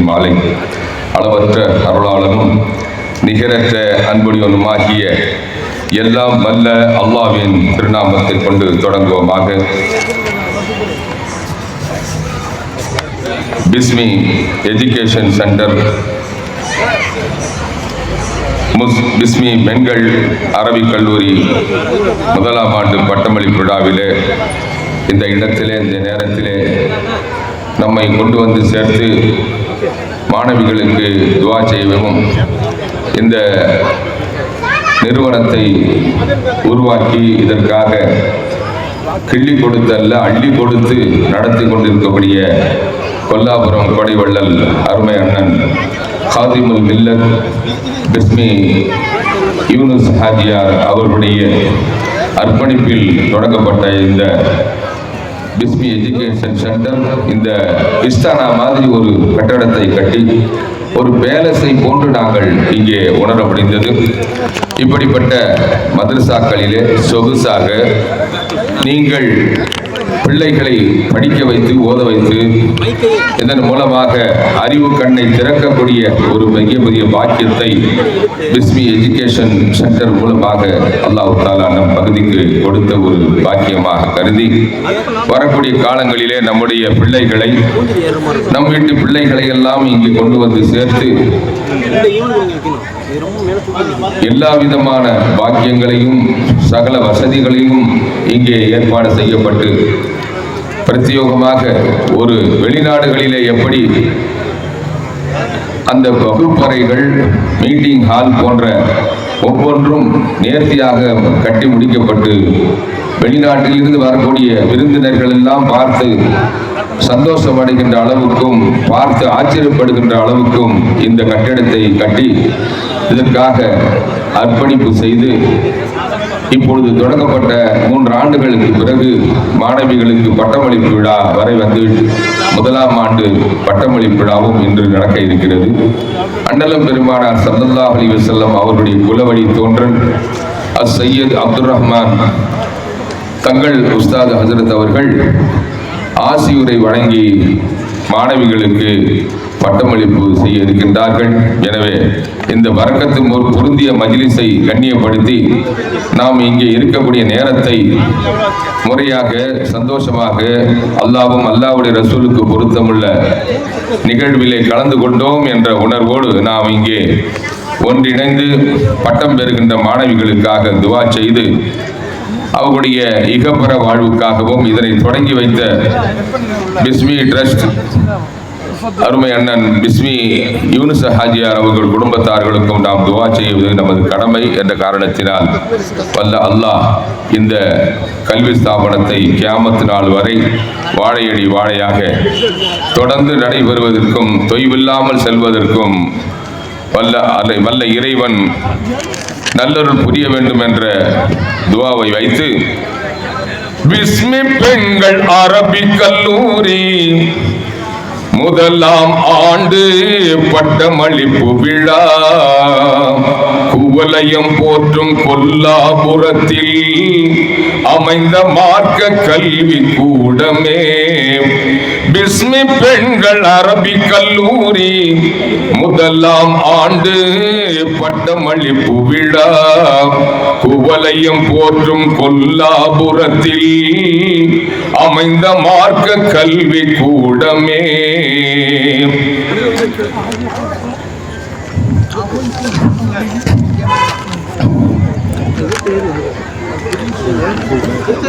மாலை அளவற்ற அருளாளனும் நிகரற்ற அன்புடையவனுமாகிய எல்லாம் வல்ல அல்லாஹ்வின் திருநாமத்தை கொண்டு தொடங்குவோமாக. பிஸ்மி எஜுகேஷன் சென்டர் பிஸ்மி பெண்கள் அரபிக் கல்லூரி முதலாம் ஆண்டு பட்டமளிப்பு விழாவிலே இந்த இடத்திலே இந்த நேரத்திலே நம்மை கொண்டு வந்து சேர்த்து மாணவிகளுக்கு துவா செய்யவும் இந்த நிறுவனத்தை உருவாக்கி இதற்காக கிள்ளி கொடுத்தல்ல அள்ளி கொடுத்து நடத்தி கொண்டிருக்கக்கூடிய கொல்லாபுரம் கொடைவள்ளல் அருமை அண்ணன் காதிமுல் மில்லத் பிஸ்மி யூனுஸ் ஹாஜியார் அவர்களுடைய அர்ப்பணிப்பில் தொடங்கப்பட்ட இந்த பிஸ்மி எஜுகேஷன் சென்டர் இந்த இஸ்தானா மாதிரி ஒரு கட்டடத்தை கட்டி ஒரு பேலஸை போன்று நாங்கள் இங்கே உணர முடிந்தது. இப்படிப்பட்ட மதரசாக்களிலே சொகுசாக நீங்கள் பிள்ளைகளை படிக்க வைத்து ஓத வைத்து இதன் மூலமாக அறிவு கண்ணை திறக்கக்கூடிய ஒரு மிக பெரிய பாக்கியத்தை பிஸ்மி எஜுகேஷன் சென்டர் மூலமாக அல்லாஹ் தஆலா நம் பகுதிக்கு கொடுத்த ஒரு பாக்கியமாக கருதி வரக்கூடிய காலங்களிலே நம்முடைய பிள்ளைகளை நம் வீட்டு பிள்ளைகளை எல்லாம் இங்கே கொண்டு வந்து சேர்த்து எல்லா விதமான பாக்கியங்களையும் சகல வசதிகளையும் இங்கே ஏற்பாடு செய்யப்பட்டு பிரத்யேகமாக ஒரு வெளிநாடுகளிலே எப்படி அந்த வகுப்பறைகள் மீட்டிங் ஹால் போன்ற ஒவ்வொன்றும் நேர்த்தியாக கட்டி முடிக்கப்பட்டு வெளிநாட்டிலிருந்து வரக்கூடிய விருந்தினர்கள் எல்லாம் பார்த்து சந்தோஷம் அடைகின்ற அளவுக்கும் பார்த்து ஆச்சரியப்படுகின்ற அளவுக்கும் இந்த கட்டிடத்தை கட்டி இதற்காக அர்ப்பணிப்பு செய்து இப்பொழுது தொடங்கப்பட்ட 3 ஆண்டுகளுக்கு பிறகு மாணவிகளுக்கு பட்டமளிப்பு விழா வரை வந்து முதலாம் ஆண்டு பட்டமளிப்பு விழாவும் இன்று நடக்க இருக்கிறது. அண்ணலம் பெருமானார் ஸல்லல்லாஹு அலைஹி வஸல்லம் அவர்களுடைய குலவழி தோன்றல் அஸ்-சையத் அப்துர் ரஹ்மான் தங்கள் உஸ்தாத் ஹஜரத் அவர்கள் ஆசியுரை வழங்கி மாணவிகளுக்கு பட்டமளிப்பு செய்ய இருக்கின்றார்கள். எனவே இந்த வரக்கத்து பொருந்திய மஜ்லிஸை கண்ணியப்படுத்தி நாம் இங்கே இருக்கக்கூடிய நேரத்தை முறையாக சந்தோஷமாக அல்லாஹ்வும் அல்லாஹ்வுடைய ரசூலுக்கு பொருத்தமுள்ள நிகழ்விலே கலந்து கொண்டோம் என்ற உணர்வோடு நாம் இங்கே ஒன்றிணைந்து பட்டம் பெறுகின்ற மாணவிகளுக்காக துவா செய்து அவர்களுடைய இகப்பர வாழ்வுக்காகவும் இதனை தொடங்கி வைத்த பிஸ்மி ட்ரஸ்ட் அருமை அண்ணன் பிஸ்மி யூனுஸ் ஹாஜியார் அவர்கள் குடும்பத்தார்களுக்கும் நாம் துவா செய்வது நமது கடமை என்ற காரணத்தினால் வல்ல அல்லாஹ் இந்த கல்வி ஸ்தாபனத்தை கியாமத் நாள் வரை வாழையடி வாழையாக தொடர்ந்து நடைபெறுவதற்கும் தொய்வில்லாமல் செல்வதற்கும் வல்ல இறைவன் நல்லருள் புரிய வேண்டும் என்ற துவாவை வைத்து பிஸ்மி பெண்கள் அரபிக் கல்லூரி முதலாம் ஆண்டு பட்டமளிப்பு விழா குவலயம் போற்றும் கொல்லாபுரத்தில் அமைந்த மார்க்க கல்வி கூடமே பிஸ்மி பெண்கள் அரபிக் கல்லூரி முதலாம் ஆண்டு பட்டமளிப்பு விழா குவலயம் போற்றும் கொல்லாபுரத்தில் அமைந்த மார்க்க கல்வி கூடமே.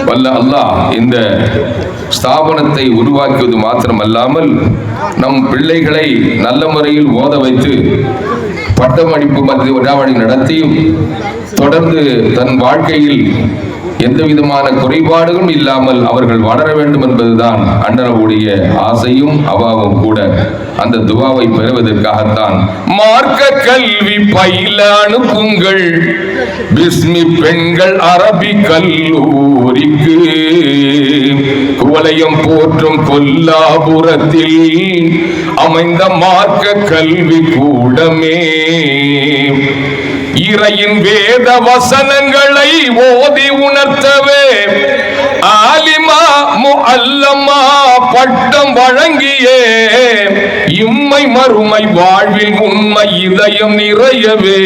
வல்ல அல்லாஹ் இந்த ஸ்தாபனத்தை உருவாக்குவது மாத்திரமல்லாமல் நம் பிள்ளைகளை நல்ல முறையில் ஓத வைத்து பட்டமளிப்பு விழாவை நடத்தி தொடர்ந்து தன் வாழ்க்கையில் எந்த விதமான குறைபாடுகளும் இல்லாமல் அவர்கள் வளர வேண்டும் என்பதுதான் அண்ணனுடைய ஆசையும் அவாவும் கூட. அந்த துவாவை பெறுவதற்காகத்தான் மார்க்க கல்வி பயில அனுப்புங்கள் பிஸ்மி பெண்கள் அரபிக் கல்லூரிக்கு குவலயம் போற்றும் கொல்லாபுரத்தில் அமைந்த மார்க்க கல்வி கூடமே. இறையின் வேத வசனங்களை ஓதி உணர்த்தவே ஆலிமா முஅல்லமா பட்டம் வழங்கியே இம்மை மறுமை வாழ்வில் உண்மை இதயம் நிறையவே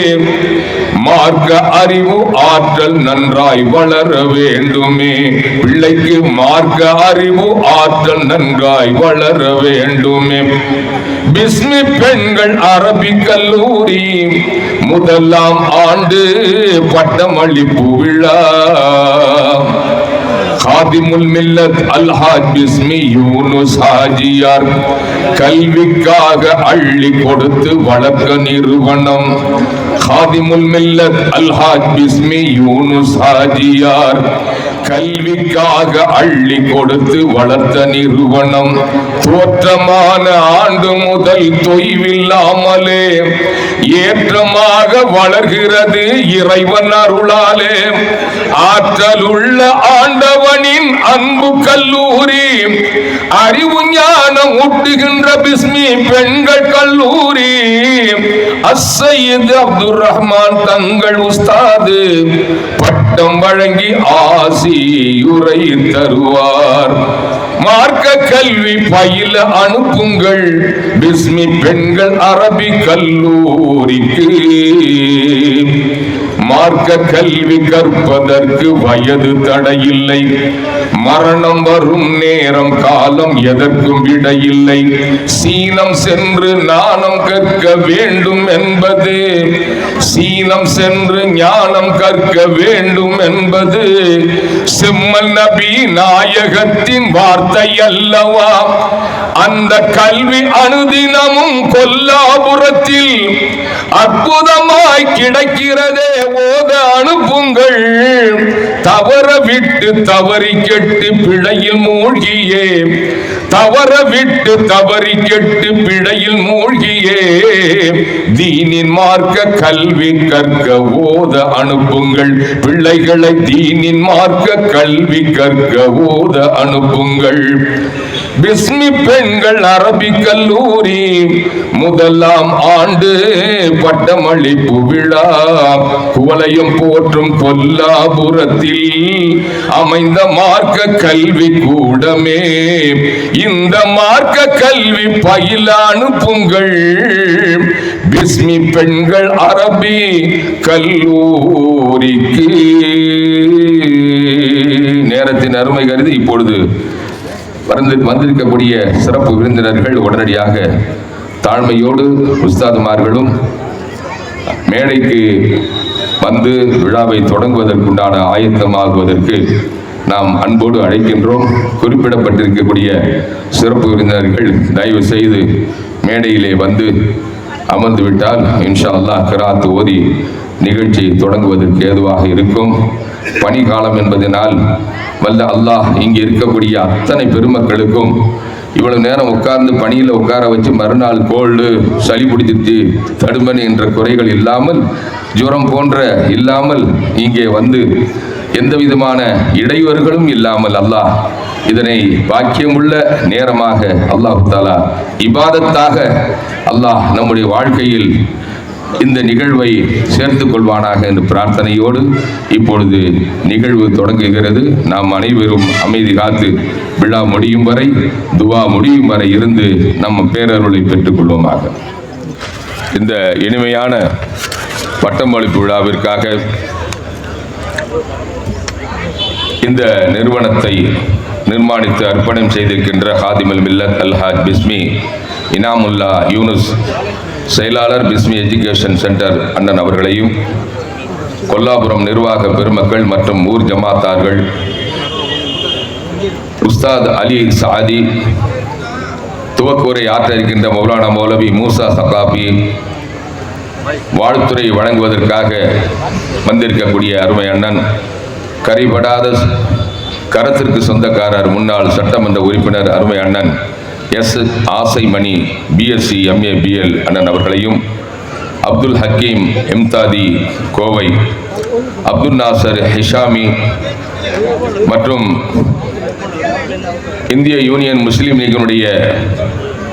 மார்க்க அறிவு ஆற்றல் நன்றாய் வளர வேண்டுமே. பிள்ளைக்கு மார்க்க அறிவு ஆற்றல் நன்றாய் வளர வேண்டுமே. பிஸ்மி பெண்கள் அரபி கல்லூரி முதலாம் ஆண்டு பட்டமளிப்பு விழா. காதிமுல் மில்லத் அல்ஹாஜ் பிஸ்மி யூனுஸ் ஹாஜியார் கல்விக்காக அள்ளி கொடுத்து வளர்க்க நிறுவனம். காதிமுல் மில்லத் அல்ஹாஜ் பிஸ்மி யூனுஸ் ஹாஜியார் கல்விக்காக அள்ளி கொடுத்து வளர்த்த நிறுவனம். தோற்றமான ஆண்டு முதல் தொய்வில்லாமலே ஏற்றமாக வளர்கிறது இறைவன் அருளாலே. ஆற்றலுள்ள ஆண்டவனின் அன்பு கல்லூரி, அறிவு ஞானம் ஊட்டுகின்ற பிஸ்மி பெண்கள் கல்லூரி. அஸ்ஸையீத் அப்துர் ரஹ்மான் தங்கள் உஸ்தாது பட்டம் வழங்கி ஆசியுரை தருவார். மார்க்க கல்வி பயில அனுப்புங்கள் பிஸ்மி பெண்கள் அரபி கல்லூரிக்கு. மார்க்க கல்வி கற்பதற்கு வயது தடையில்லை. மரணம் வரும் நேரம் காலம் எதற்கும் விடையில்லை. சீனம் சென்று ஞானம் கற்க வேண்டும் என்பது, சீனம் சென்று ஞானம் கற்க வேண்டும் என்பது செம்மல் நபி நாயகத்தின் வார்த்தை அல்லவா. அந்த கல்வி அனுதினமும் கொல்லாபுரத்தில் அற்புதமாய் கிடைக்கிறதே, ஓத அனுப்புங்கள். தவற விட்டு தவறி கெட்டு பிழையில் மூழ்கியே, தவற விட்டு தவறி கெட்டு பிழையில் மூழ்கியே தீனின் மார்க்க கல்வி கற்க ஓத அனுப்புங்கள். பிள்ளைகளை தீனின் மார்க்க கல்வி கற்க ஓத அனுப்புங்கள். பிஸ்மி பெண்கள் அரபி கல்லூரி முதலாம் ஆண்டு பட்டமளிப்பு விழா. குவளையம் போற்றும் கொல்லாபுரத்தில் அமைந்த மார்க்க கல்வி கூடமே. இந்த மார்க்க கல்வி பயில அனுப்புங்கள் பிஸ்மி பெண்கள் அரபி கல்லூரிக்கு. நேரத்தின் அருமை கருதி இப்பொழுது வந்திருக்கக்கூடிய சிறப்பு விருந்தினர்கள் உடனடியாக தாழ்மையோடு உஸ்தாதுமார்களும் மேடைக்கு வந்து விழாவை தொடங்குவதற்குண்டான ஆயத்தமாகுவதற்கு நாம் அன்போடு அழைக்கின்றோம். குறிப்பிடப்பட்டிருக்கக்கூடிய சிறப்பு விருந்தினர்கள் தயவு செய்து மேடையிலே வந்து அமர்ந்து விட்டால் இன்ஷா அல்லாஹ் கிராத் ஓதி நிகழ்ச்சி தொடங்குவதற்கு ஏதுவாக இருக்கும். பனிக்காலம் என்பதனால் வல்ல அல்லாஹ் இங்கே இருக்கக்கூடிய அத்தனை பெருமக்களுக்கும் இவ்வளவு நேரம் உட்கார்ந்து பணியில் உட்கார வச்சு மறுநாள் கோல்டு சளி பிடிச்சிருச்சு தடுமன் என்ற குறைகள் இல்லாமல், ஜுரம் போன்ற இல்லாமல் இங்கே வந்து எந்த விதமான இடையூறுகளும் இல்லாமல் அல்லாஹ் இதனை பாக்கியமுள்ள நேரமாக அல்லாஹ் தஆலா இபாதத்தாக அல்லாஹ் நம்முடைய வாழ்க்கையில் இந்த நிகழ்வை சேர்த்துக் கொள்வானாக என்று பிரார்த்தனையோடு இப்பொழுது நிகழ்வு தொடங்குகிறது. நாம் அனைவரும் அமைதி காத்து விழா முடியும் வரை, துவா முடியும் வரை இருந்து நம்ம பேரருளை பெற்றுக் கொள்வோமாக. இந்த இனிமையான பட்டமளிப்பு விழாவிற்காக இந்த நிறுவனத்தை நிர்மாணித்து அர்ப்பணம் செய்திருக்கின்ற காதிமுல் மில்லத் அல்ஹாஜ் பிஸ்மி இனாமுல்லா யூனுஸ் செயலாளர் பிஸ்மி எஜுகேஷன் சென்டர் அண்ணன் அவர்களையும், கொல்லாபுரம் நிர்வாக பெருமக்கள் மற்றும் ஊர் ஜமாத்தார்கள், உஸ்தாத் அலி சாதி, துவக்கூரை ஆற்ற இருக்கின்ற மௌலானா மௌலவி மூசா சகாபி, வாழ்த்துறை வழங்குவதற்காக வந்திருக்கக்கூடிய அருமை அண்ணன், கரிபடாத கரத்திற்கு சொந்தக்காரர் முன்னாள் சட்டமன்ற உறுப்பினர் அருமை அண்ணன் S Asaimani BSc MA BL அண்ணன் அவர்களையும், அப்துல் ஹக்கீம் எம்தாதி கோவை, அப்துல் நாசர் ஹிஷாமி மற்றும் இந்திய யூனியன் முஸ்லீம் லீகினுடைய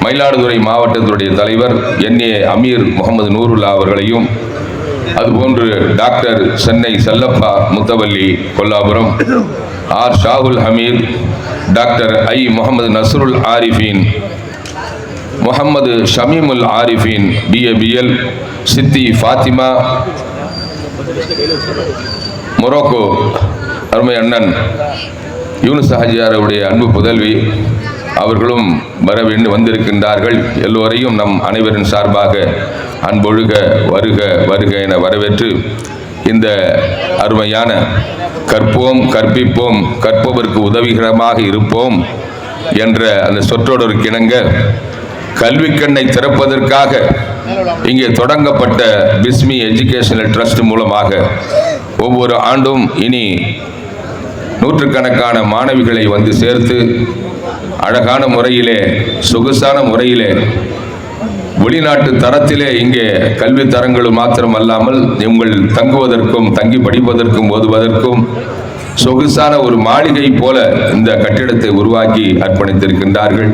மயிலாடுதுறை மாவட்டத்தினுடைய தலைவர் என்ஏ அமீர் முகமது நூருல்லா அவர்களையும், அதுபோன்று டாக்டர் சென்னை செல்லப்பா முத்தவல்லி Kollapuram, R Shahul Hameed, doctor I Mohammed Nasrul Arifeen, Mohammed Shamimul Arifeen BABL, Sithi Fathima, Morocco அருமை அண்ணன் யூனுஸ் ஹாஜியாருடைய அன்பு புதல்வி அவர்களும் வந்திருக்கின்றார்கள். எல்லோரையும் நம் அனைவரின் சார்பாக அன்பொழுக வருக வருக என வரவேற்று இந்த அருமையான கற்போம் கற்பிப்போம் கற்பவருக்கு உதவிகரமாக இருப்போம் என்ற அந்த சொற்றொடருக்கு இணங்க கல்விக்கண்ணை திறப்பதற்காக இங்கே தொடங்கப்பட்ட பிஸ்மி எஜுகேஷனல் ட்ரஸ்ட் மூலமாக ஒவ்வொரு ஆண்டும் இனி நூற்றுக்கணக்கான மாணவிகளை வந்து சேர்த்து அழகான முறையிலே சொகுசான முறையிலே வெளிநாட்டு தரத்திலே இங்கே கல்வி தரங்கள் மாத்திரம் அல்லாமல் உங்கள் தங்குவதற்கும் தங்கி படிப்பதற்கும் ஓதுவதற்கும் சொகுசான ஒரு மாளிகை போல இந்த கட்டிடத்தை உருவாக்கி அர்ப்பணித்திருக்கின்றார்கள்.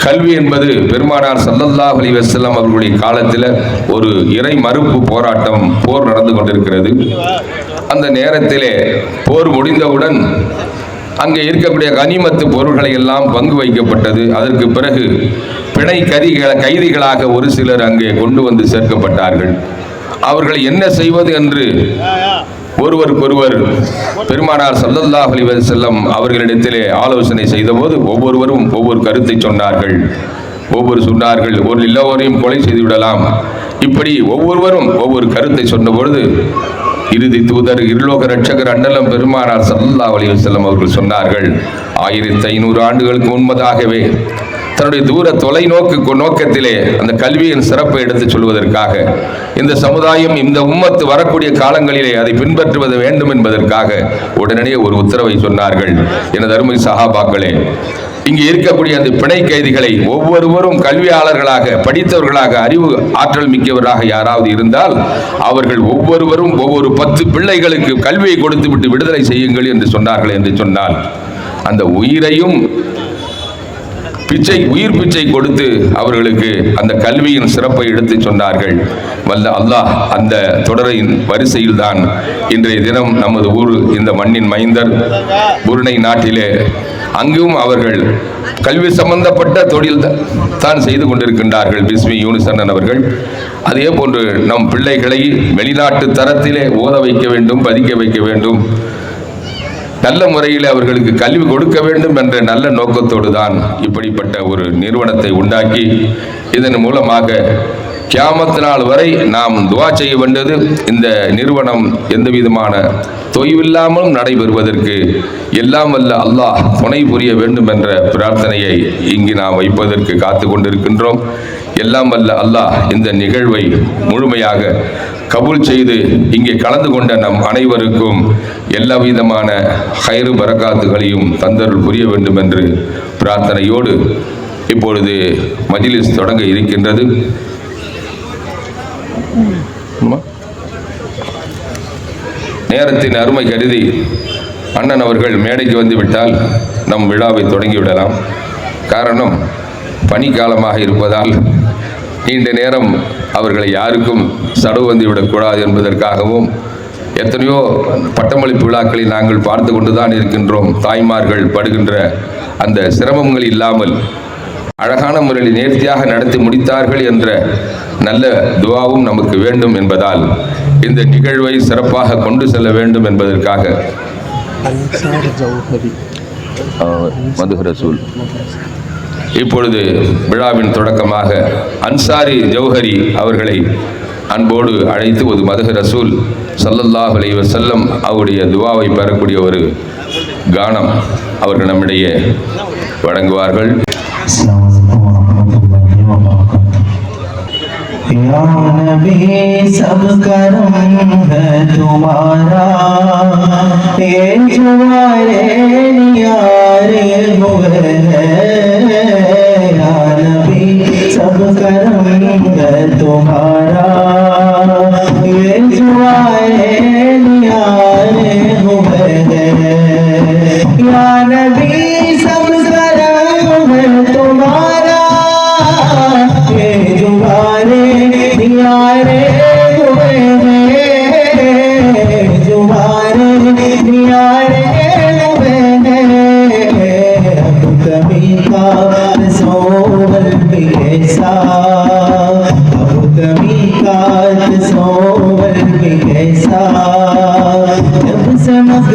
கல்வி என்பது பெருமானார் ஸல்லல்லாஹு அலைஹி வஸல்லம் அவர்களுடைய காலத்தில் ஒரு இறை மறுப்பு போர் நடந்து கொண்டிருக்கிறது. அந்த நேரத்திலே போர் முடிந்தவுடன் அங்கே இருக்கக்கூடிய கனிமத்து பொருள்களை எல்லாம் பங்கு வைக்கப்பட்டது. அதற்கு பிறகு பிணை கைதிகளாக ஒரு சிலர் அங்கே கொண்டு வந்து சேர்க்கப்பட்டார்கள். அவர்களை என்ன செய்வது என்று ஒருவருக்கொருவர் பெருமானார் ஸல்லல்லாஹு அலைஹி வஸல்லம் அவர்களிடத்திலே ஆலோசனை செய்தபோது ஒவ்வொருவரும் ஒவ்வொரு கருத்தை சொன்னார்கள். சொன்னார்கள் ஒரு எல்லோரையும் கொலை செய்து விடலாம். இப்படி ஒவ்வொருவரும் ஒவ்வொரு கருத்தை சொன்ன பொழுது இறுதி தூதர் இருலோக ரட்சகர் அண்ணலம் பெருமானார் ஸல்லல்லாஹு அலைஹி வஸல்லம் அவர்கள் சொன்னார்கள், 1500 ஆண்டுகளுக்கு முன்பதாகவே தன்னுடைய தொலைநோக்கு நோக்கத்திலே அந்த கல்வியின் சிறப்பை எடுத்துச் சொல்வதற்காக இந்த சமுதாயம் இந்த உம்மத்து வரக்கூடிய காலங்களிலே அதை பின்பற்றுவது வேண்டும் என்பதற்காக உடனடியே ஒரு உத்தரவை சொன்னார்கள். எனது அருமை சஹாபாக்களே, இங்கே இருக்கக்கூடிய அந்த பிணை கைதிகளை ஒவ்வொருவரும் கல்வியாளர்களாக படித்தவர்களாக அறிவு ஆற்றல் மிக்கவராக யாராவது இருந்தால் அவர்கள் ஒவ்வொருவரும் ஒவ்வொரு 10 பிள்ளைகளுக்கு கல்வியை கொடுத்து விட்டு விடுதலை செய்யுங்கள் என்று சொன்னார்கள். என்று சொன்னால் அந்த உயிரையும் உயிர் பிச்சை கொடுத்து அவர்களுக்கு அந்த கல்வியின் சிறப்பை எடுத்து சொன்னார்கள். வல்ல அல்லாஹ் அந்த தொடரின் வரிசையில் தான் இன்றைய தினம் நமது ஊர் இந்த மண்ணின் மைந்தர் புருணை நாட்டிலே அங்கும் அவர்கள் கல்வி சம்பந்தப்பட்ட தொழில் தான் செய்து கொண்டிருக்கின்றார்கள். பிஸ்மி யூனுஸ் அண்ணன் அவர்கள் அதே போன்று நம் பிள்ளைகளை வெளிநாட்டு தரத்திலே ஓத வைக்க வேண்டும், படிக்க வைக்க வேண்டும், நல்ல முறையில் அவர்களுக்கு கல்வி கொடுக்க வேண்டும் என்ற நல்ல நோக்கத்தோடு தான் இப்படிப்பட்ட ஒரு நிறுவனத்தை உண்டாக்கி இதன் மூலமாக கியாமத் நாள் வரை நாம் துவா செய்ய வேண்டியது இந்த நிறுவனம் எந்த விதமான தொய்வில்லாமலும் நடைபெறுவதற்கு எல்லாம் வல்ல அல்லாஹ் துணை புரிய வேண்டும் என்ற பிரார்த்தனையை இங்கு நாம் வைப்பதற்கு காத்து கொண்டிருக்கின்றோம். எல்லாம் வல்ல அல்லாஹ் இந்த நிகழ்வை முழுமையாக கபூல் செய்து இங்கே கலந்து கொண்ட நம் அனைவருக்கும் எல்லா விதமான ஹைரு பரக்காத்துகளையும் தந்தருள் புரிய வேண்டும் என்று பிரார்த்தனையோடு இப்பொழுது மஜ்லிஸ் தொடங்க இருக்கின்றது. நேரத்தின் அருமை கருதி அண்ணன் அவர்கள் மேடைக்கு வந்துவிட்டால் நம் விழாவை தொடங்கிவிடலாம். காரணம் பனிக்காலமாக இருப்பதால் நீண்ட நேரம் அவர்களை யாருக்கும் சடவு வந்துவிடக்கூடாது என்பதற்காகவும் எத்தனையோ பட்டமளிப்பு விழாக்களில் நாங்கள் பார்த்து கொண்டுதான் இருக்கின்றோம். தாய்மார்கள் படுகின்ற அந்த சிரமங்கள் இல்லாமல் அழகான முறையில் நேர்த்தியாக நடத்தி முடித்தார்கள் என்ற நல்ல துவாவும் நமக்கு வேண்டும் என்பதால் இந்த நிகழ்வை சிறப்பாக கொண்டு செல்ல வேண்டும் என்பதற்காக மதுஹ் ரசூல் இப்பொழுது விழாவின் தொடக்கமாக அன்சாரி ஜௌஹரி அவர்களை அன்போடு அழைத்து ஒரு மதுஹ் ரசூல் ஸல்லல்லாஹு அலைஹி வஸல்லம் அவருடைய துவாவை பெறக்கூடிய ஒரு கானம் அவர்கள் நம்மிடையே வழங்குவார்கள். या नबी सब करम है तुम्हारा, ये जुआरे नियारे हुए हैं। या नबी सब करम है तुम्हारा, ये जुआरे नियारे हुए हैं। या नबी सब करम है तुम्हारा, ये जुआरे नियारे हुए हैं, जुआरे नियारे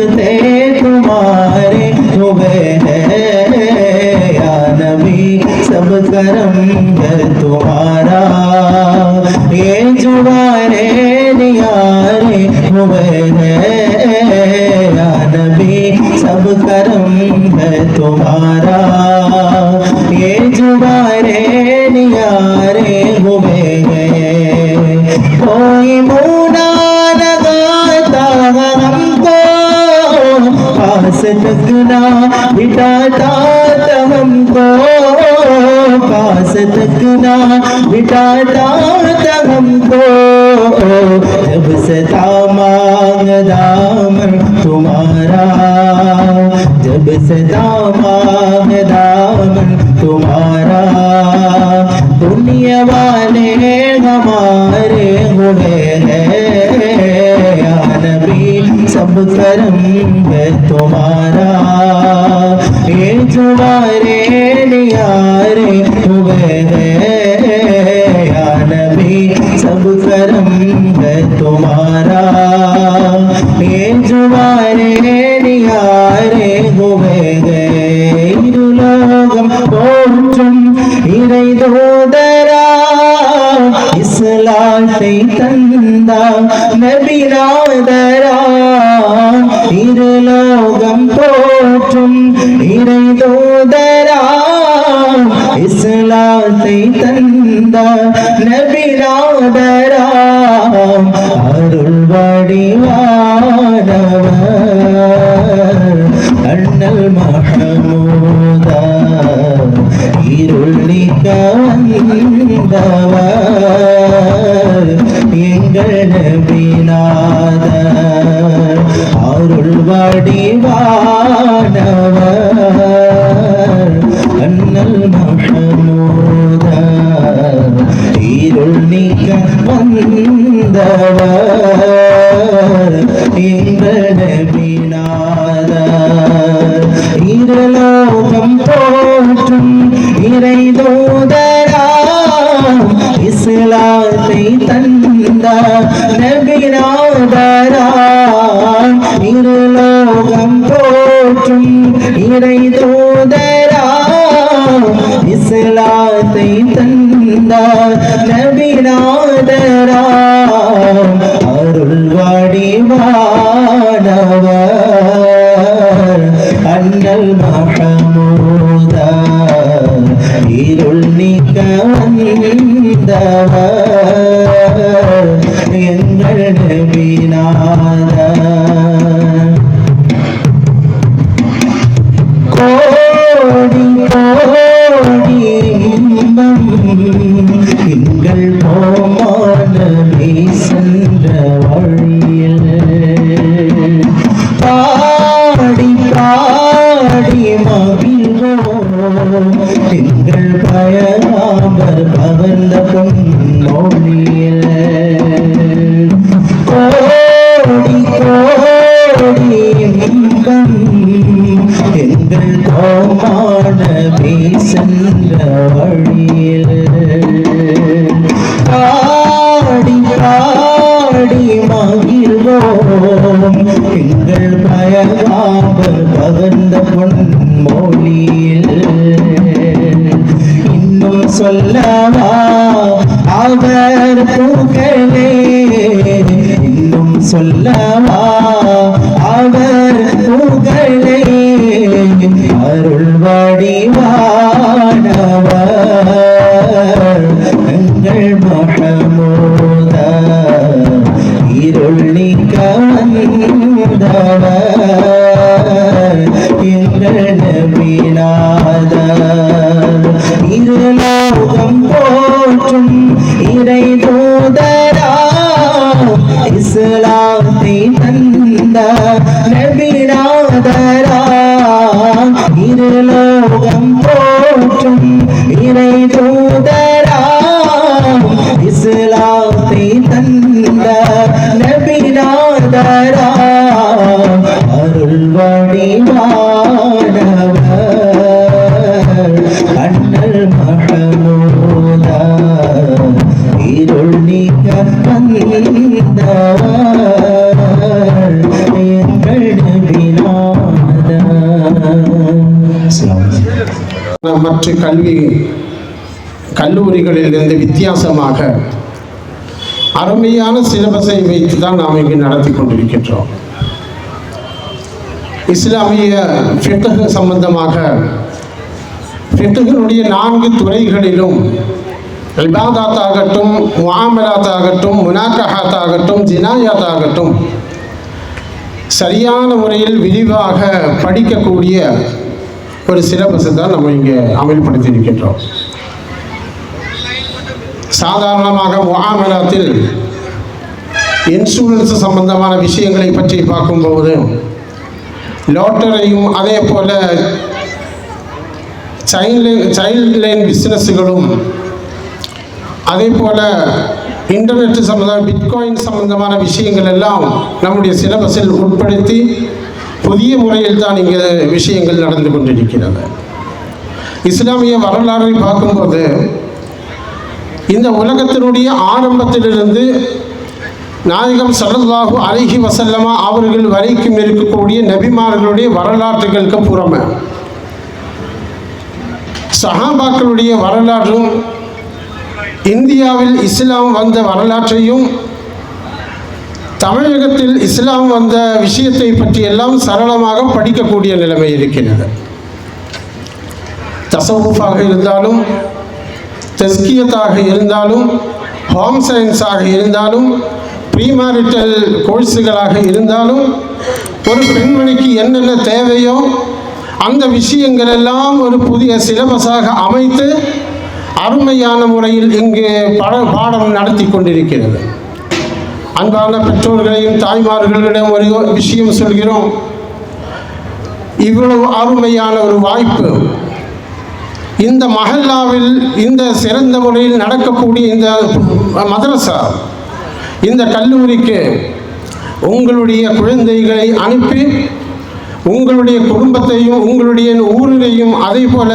करते तुम्हारे हुए हैं या नबी सब करम है तुम्हारा ये जुबाने नियारे हुए हैं या नबी सब करम है तुम्हारा ये जुबाने नियारे हुए हैं कोई मुना लगाता हमको पास तकना बिठाता हमको पास तकना बिठाता हमको जब से मांग दामन तुम्हारा जब से मांग दामन तुम्हारा दुनिया वाले हमारे हुए हैं या नबी सब करम है तुम्हारा ये जुबारे नियारे हुए हैं या नबी सब करम है तुम्हारा ये जुबारे नियारे हुए हैं लोगम போற்றும் இறை தூதரா இஸ்லாத்தை தந்தா நபிநாதரா இருலோகம் போற்றும் இறை தூதரா இஸ்லாத்தை தந்தா நபிநாதரா அருள் வடிவானவர் அண்ணல் மஹமூதா இருள் நீக்க வந்தவர் எங்கள் நபிநாதர் அருள் வடிவானவர் அண்ணல் மஹமூதா இருள் நீக்க வந்தவர் எங்கள் நபிநாதர் இருலோகம் போற்றும் இறை தூதரா இஸ்லாத்தை தந்த நபிநாதரா இருலோகம் போற்றும் இறை தூதரா இஸ்லாத்தை தந்த நபிநாதரா அருள் வடிவானவர் அண்ணல் மஹமூதா இருள் நீக்க வந்தவர் எங்கள் நபிநாதா கோடி கோடி இன்பம் எங்கள் கோமானமே சென்ற வழியில் பாடி பாடி மகிழ்வோம் எங்கள் பயனாமர் பகர்ந்த பொன்மொழியில் கோடி கோடி இன்பம் எங்கள் கோமானமே சென்ற வழியில் பாடி பாடி மகிழ்வோம் எங்கள் பயனாமர் பகர்ந்த பொன்மொழியில் இன்னும் சொல்லவா அவர் புகழே இன்னும் சொல்லவா அவர் புகழே அருள் வடிவானவர் எங்கள் மஹமூதா இருள் நீக்க வந்தவர் எங்கள் நபிநாதா இருலோகம் போற்றும் இறை தூதரா இஸ்லாத்தை தந்த நபிநாதரா இருலோகம் போற்றும் இறை தூதரா இஸ்லாத்தை தந்த நபிநாதரா அருள் வடிவானவர் அண்ணல் மஹமூதா இருள் நீக்க வந்தவர் எங்கள் நபி மற்ற கல்லூரிகளிலிருந்து வித்தியாசமாக அருமையான சிலபஸை வைத்து தான் நாம் இங்கு நடத்தி கொண்டிருக்கின்றோம். இஸ்லாமிய ஃபிக்ஹ் சம்பந்தமாக ஃபிக்ஹினுடைய 4 துறைகளிலும் இபாதத் ஆகட்டும், முஆமலாத் ஆகட்டும், முனாக்கஹாத் ஆகட்டும், ஜினாயாத் ஆகட்டும் சரியான முறையில் விரிவாக படிக்கக்கூடிய ஒரு சிலபஸை தான் நம்ம இங்கே அமல்படுத்தி இருக்கின்றோம். சாதாரணமாக முஆமலாத்தில் இன்சூரன்ஸ் சம்பந்தமான விஷயங்களை பற்றி பார்க்கும்போது லாட்டரியும் அதே போல் சைல்ட் லைன் பிஸ்னஸ்களும் அதே போல் இன்டர்நெட் சம்பந்தமான பிட்காயின் சம்பந்தமான விஷயங்கள் எல்லாம் நம்முடைய சிலபஸில் உட்படுத்தி புதிய முறையில் தான் இங்கே விஷயங்கள் நடந்து கொண்டிருக்கிறது. இஸ்லாமிய வரலாறை பார்க்கும்போது இந்த உலகத்தினுடைய ஆரம்பத்திலிருந்து நாயகம் ஸல்லல்லாஹு அலைஹி வஸல்லமா அவர்கள் வரைக்கும் இருக்கக்கூடிய நபிமார்களுடைய வரலாற்றுகளுக்கு புறமே சஹாபாக்களுடைய வரலாற்றும் இந்தியாவில் இஸ்லாம் வந்த வரலாற்றையும் தமிழகத்தில் இஸ்லாம் வந்த விஷயத்தை பற்றியெல்லாம் சரளமாக படிக்கக்கூடிய நிலைமை இருக்கிறது. தஸவுஃபாக இருந்தாலும், தஸ்கியத்தாக இருந்தாலும், ஹோம் சயின்ஸாக இருந்தாலும், ப்ரீமாரிட்டல் கோர்ஸுகளாக இருந்தாலும், ஒரு பெண்மணிக்கு என்னென்ன தேவையோ அந்த விஷயங்கள் எல்லாம் ஒரு புதிய சிலபஸாக அமைத்து அருமையான முறையில் இங்கு பாடம் நடத்தி கொண்டிருக்கிறது. அன்பான பெற்றோர்களையும் தாய்மார்களிடம் ஒரு விஷயம் சொல்கிறோம். இவ்வளவு அருமையான ஒரு வாய்ப்பு இந்த மஹல்லாவில் இந்த சிறந்த முறையில் நடக்கக்கூடிய இந்த மதரசா, இந்த கல்லூரிக்கு உங்களுடைய குழந்தைகளை அனுப்பி உங்களுடைய குடும்பத்தையும் உங்களுடைய ஊரிலையும் அதே போல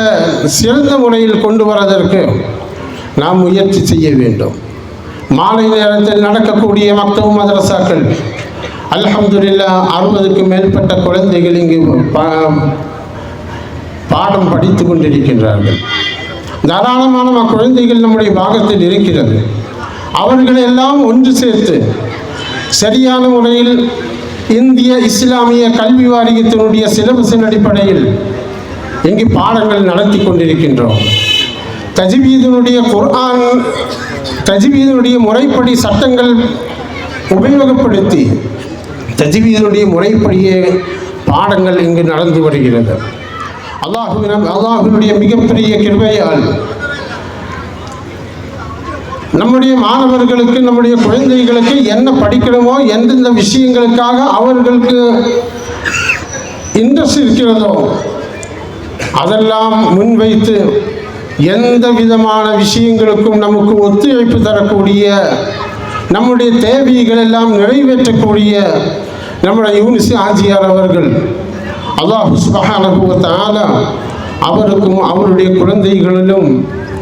சிறந்த முறையில் கொண்டு வருவதற்கு நாம் முயற்சி செய்ய வேண்டும். மாலை நேரத்தில் நடக்கக்கூடிய மக்தப் மதரசாக்கள் அல்ஹம்துலில்லாஹ் 60க்கும் மேற்பட்ட குழந்தைகள் இங்கு பாடம் படித்து கொண்டிருக்கின்றார்கள். தாராளமான குழந்தைகள் நம்முடைய பாகத்தில் இருக்கிறது. அவர்களெல்லாம் ஒன்று சேர்த்து சரியான முறையில் இந்திய இஸ்லாமிய கல்வி வாரியத்தினுடைய சிலபஸின் அடிப்படையில் இங்கு பாடங்கள் நடத்தி கொண்டிருக்கின்றோம். தஜ்வீதினுடைய குர்ஆன் தஜ்வீதினுடைய முறைப்படி சட்டங்கள் உபயோகப்படுத்தி தஜ்வீதினுடைய முறைப்படியே பாடங்கள் இங்கு நடந்து வருகிறது. அல்லாஹ்வினுடைய மிகப்பெரிய கிருபையால் நம்முடைய மாணவர்களுக்கு, நம்முடைய குழந்தைகளுக்கு என்ன படிக்கணுமோ, எந்தெந்த விஷயங்களுக்காக அவர்களுக்கு இன்ட்ரெஸ்ட் இருக்கிறதோ அதெல்லாம் முன்வைத்து எந்த விதமான விஷயங்களுக்கும் நமக்கு ஒத்துழைப்பு தரக்கூடிய, நம்முடைய தேவைகள் எல்லாம் நிறைவேற்றக்கூடிய நம்முடைய யூனிஸ் ஆஜியார் அவர்கள் அல்லாஹ் சுப்ஹானஹு வ தஆலா அவருக்கும் அவருடைய குழந்தைகளிலும்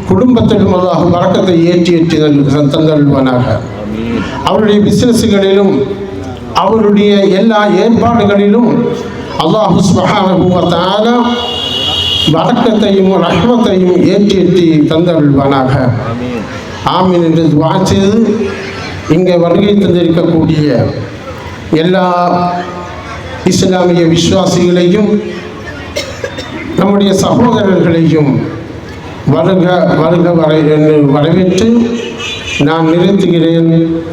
குடும்பத்திலும் அல்லாஹ் பரக்கத்தை ஏற்றி தந்தல்வானாக. அவருடைய பிசினஸ்களிலும் அவருடைய எல்லா ஏற்பாடுகளிலும் அல்லாஹ் சுப்ஹானஹு வ தஆலா பரக்கத்தையும் ரஹ்மத்தையும் ஏற்றி தந்தல்வானாக. ஆமீன் என்று துஆ செய்து இங்கே வருகை தந்திருக்கக்கூடிய எல்லா இஸ்லாமிய விசுவாசிகளையும் நம்முடைய சகோதரர்களையும் வருக வருக வரவேற்று நான் நிறுத்துகிறேன்.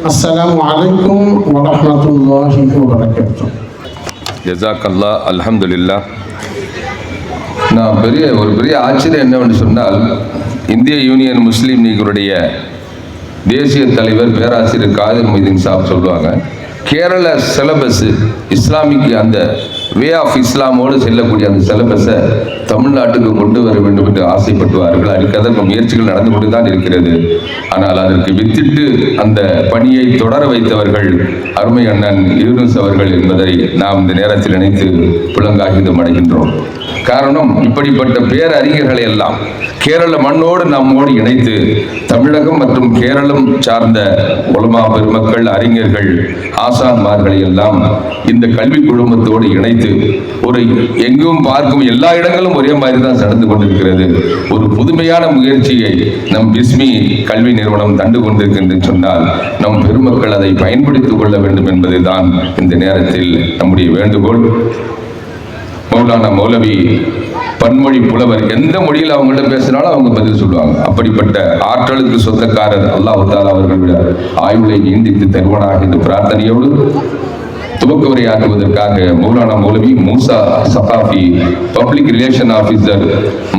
அஸ்ஸலாமு அலைக்கும் வரஹ்மத்துல்லாஹி வபரகாத்துஹு. ஜஸாக்கல்லா. அல்ஹம்துலில்லாஹ். நான் ஒரு பெரிய ஆச்சரியம் என்னவென்று சொன்னால், இந்திய யூனியன் முஸ்லீம் லீகுடைய தேசிய தலைவர் பேராசிரியர் காதிர் மொய்தீன் சாப் சொல்லுவாங்க, கேரள சிலபஸ் இஸ்லாமிக் அந்த வே ஆஃப் இஸ்லாமோடு செல்லக்கூடிய அந்த சிலபஸை தமிழ்நாட்டுக்கு கொண்டு வர வேண்டும் என்று ஆசைப்பட்டுவார்கள். அதற்கு முயற்சிகள் நடந்து கொண்டு தான் இருக்கிறது. ஆனால் அதற்கு வித்திட்டு அந்த பணியை தொடர வைத்தவர்கள் அருமை அண்ணன் யூனுஸ் அவர்கள் என்பதை நாம் இந்த நேரத்தில் நினைத்து புலங்காகிதம் அடைகின்றோம். காரணம், இப்படிப்பட்ட பேரறிஞர்களை எல்லாம் கேரள மண்ணோடு நம்மோடு இணைத்து தமிழகம் மற்றும் கேரளம் சார்ந்த உலமா பெருமக்கள், அறிஞர்கள், ஆசான்மார்களை எல்லாம் இந்த கல்வி குழுமத்தோடு இணைத்து வைத்து ஒரு எங்கும் பார்க்கும் எல்லா இடங்களும் ஒரே மாதிரி தான் நடந்து கொண்டிருக்கிறது. ஒரு புதுமையான முயற்சியை நம் பிஸ்மி கல்வி நிறுவனம் தண்டு கொண்டிருக்கின்றது சொன்னால் நம் பெருமக்கள் அதை பயன்படுத்திக் கொள்ள வேண்டும் என்பதுதான் இந்த நேரத்தில் நம்முடைய வேண்டுகோள். மௌலானா மௌலவி பன்மொழி புலவர், எந்த மொழியில் அவங்கள்ட்ட பேசினாலும் அவங்க பதில் சொல்லுவாங்க. அப்படிப்பட்ட ஆற்றலுக்கு சொந்தக்காரர் அல்லாஹ் தஆலா அவர்களுடைய ஆயுளை நீண்டித்து தருவானாக என்று பிரார்த்தனையோடு துவக்க உரையாற்றுவதற்காக மௌலானா மௌலவி Musa Safafi, public relation officer,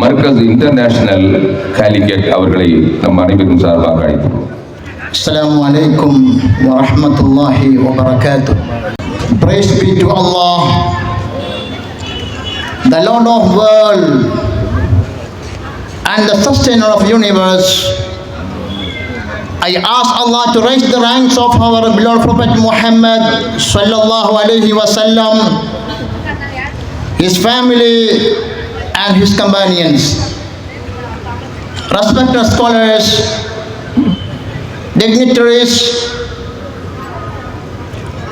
Markaz international Calicut அவர்களை நம் அனைவரும் சார்பாக அழைக்கிறோம். Assalamu alaikum wa rahmatullahi wa barakatuh. Praise be to Allah, the Lord of world and the sustainer of universe. I ask Allah to raise the ranks of our beloved Prophet Muhammad sallallahu alaihi wasallam, his family and his companions. Respected scholars, dignitaries,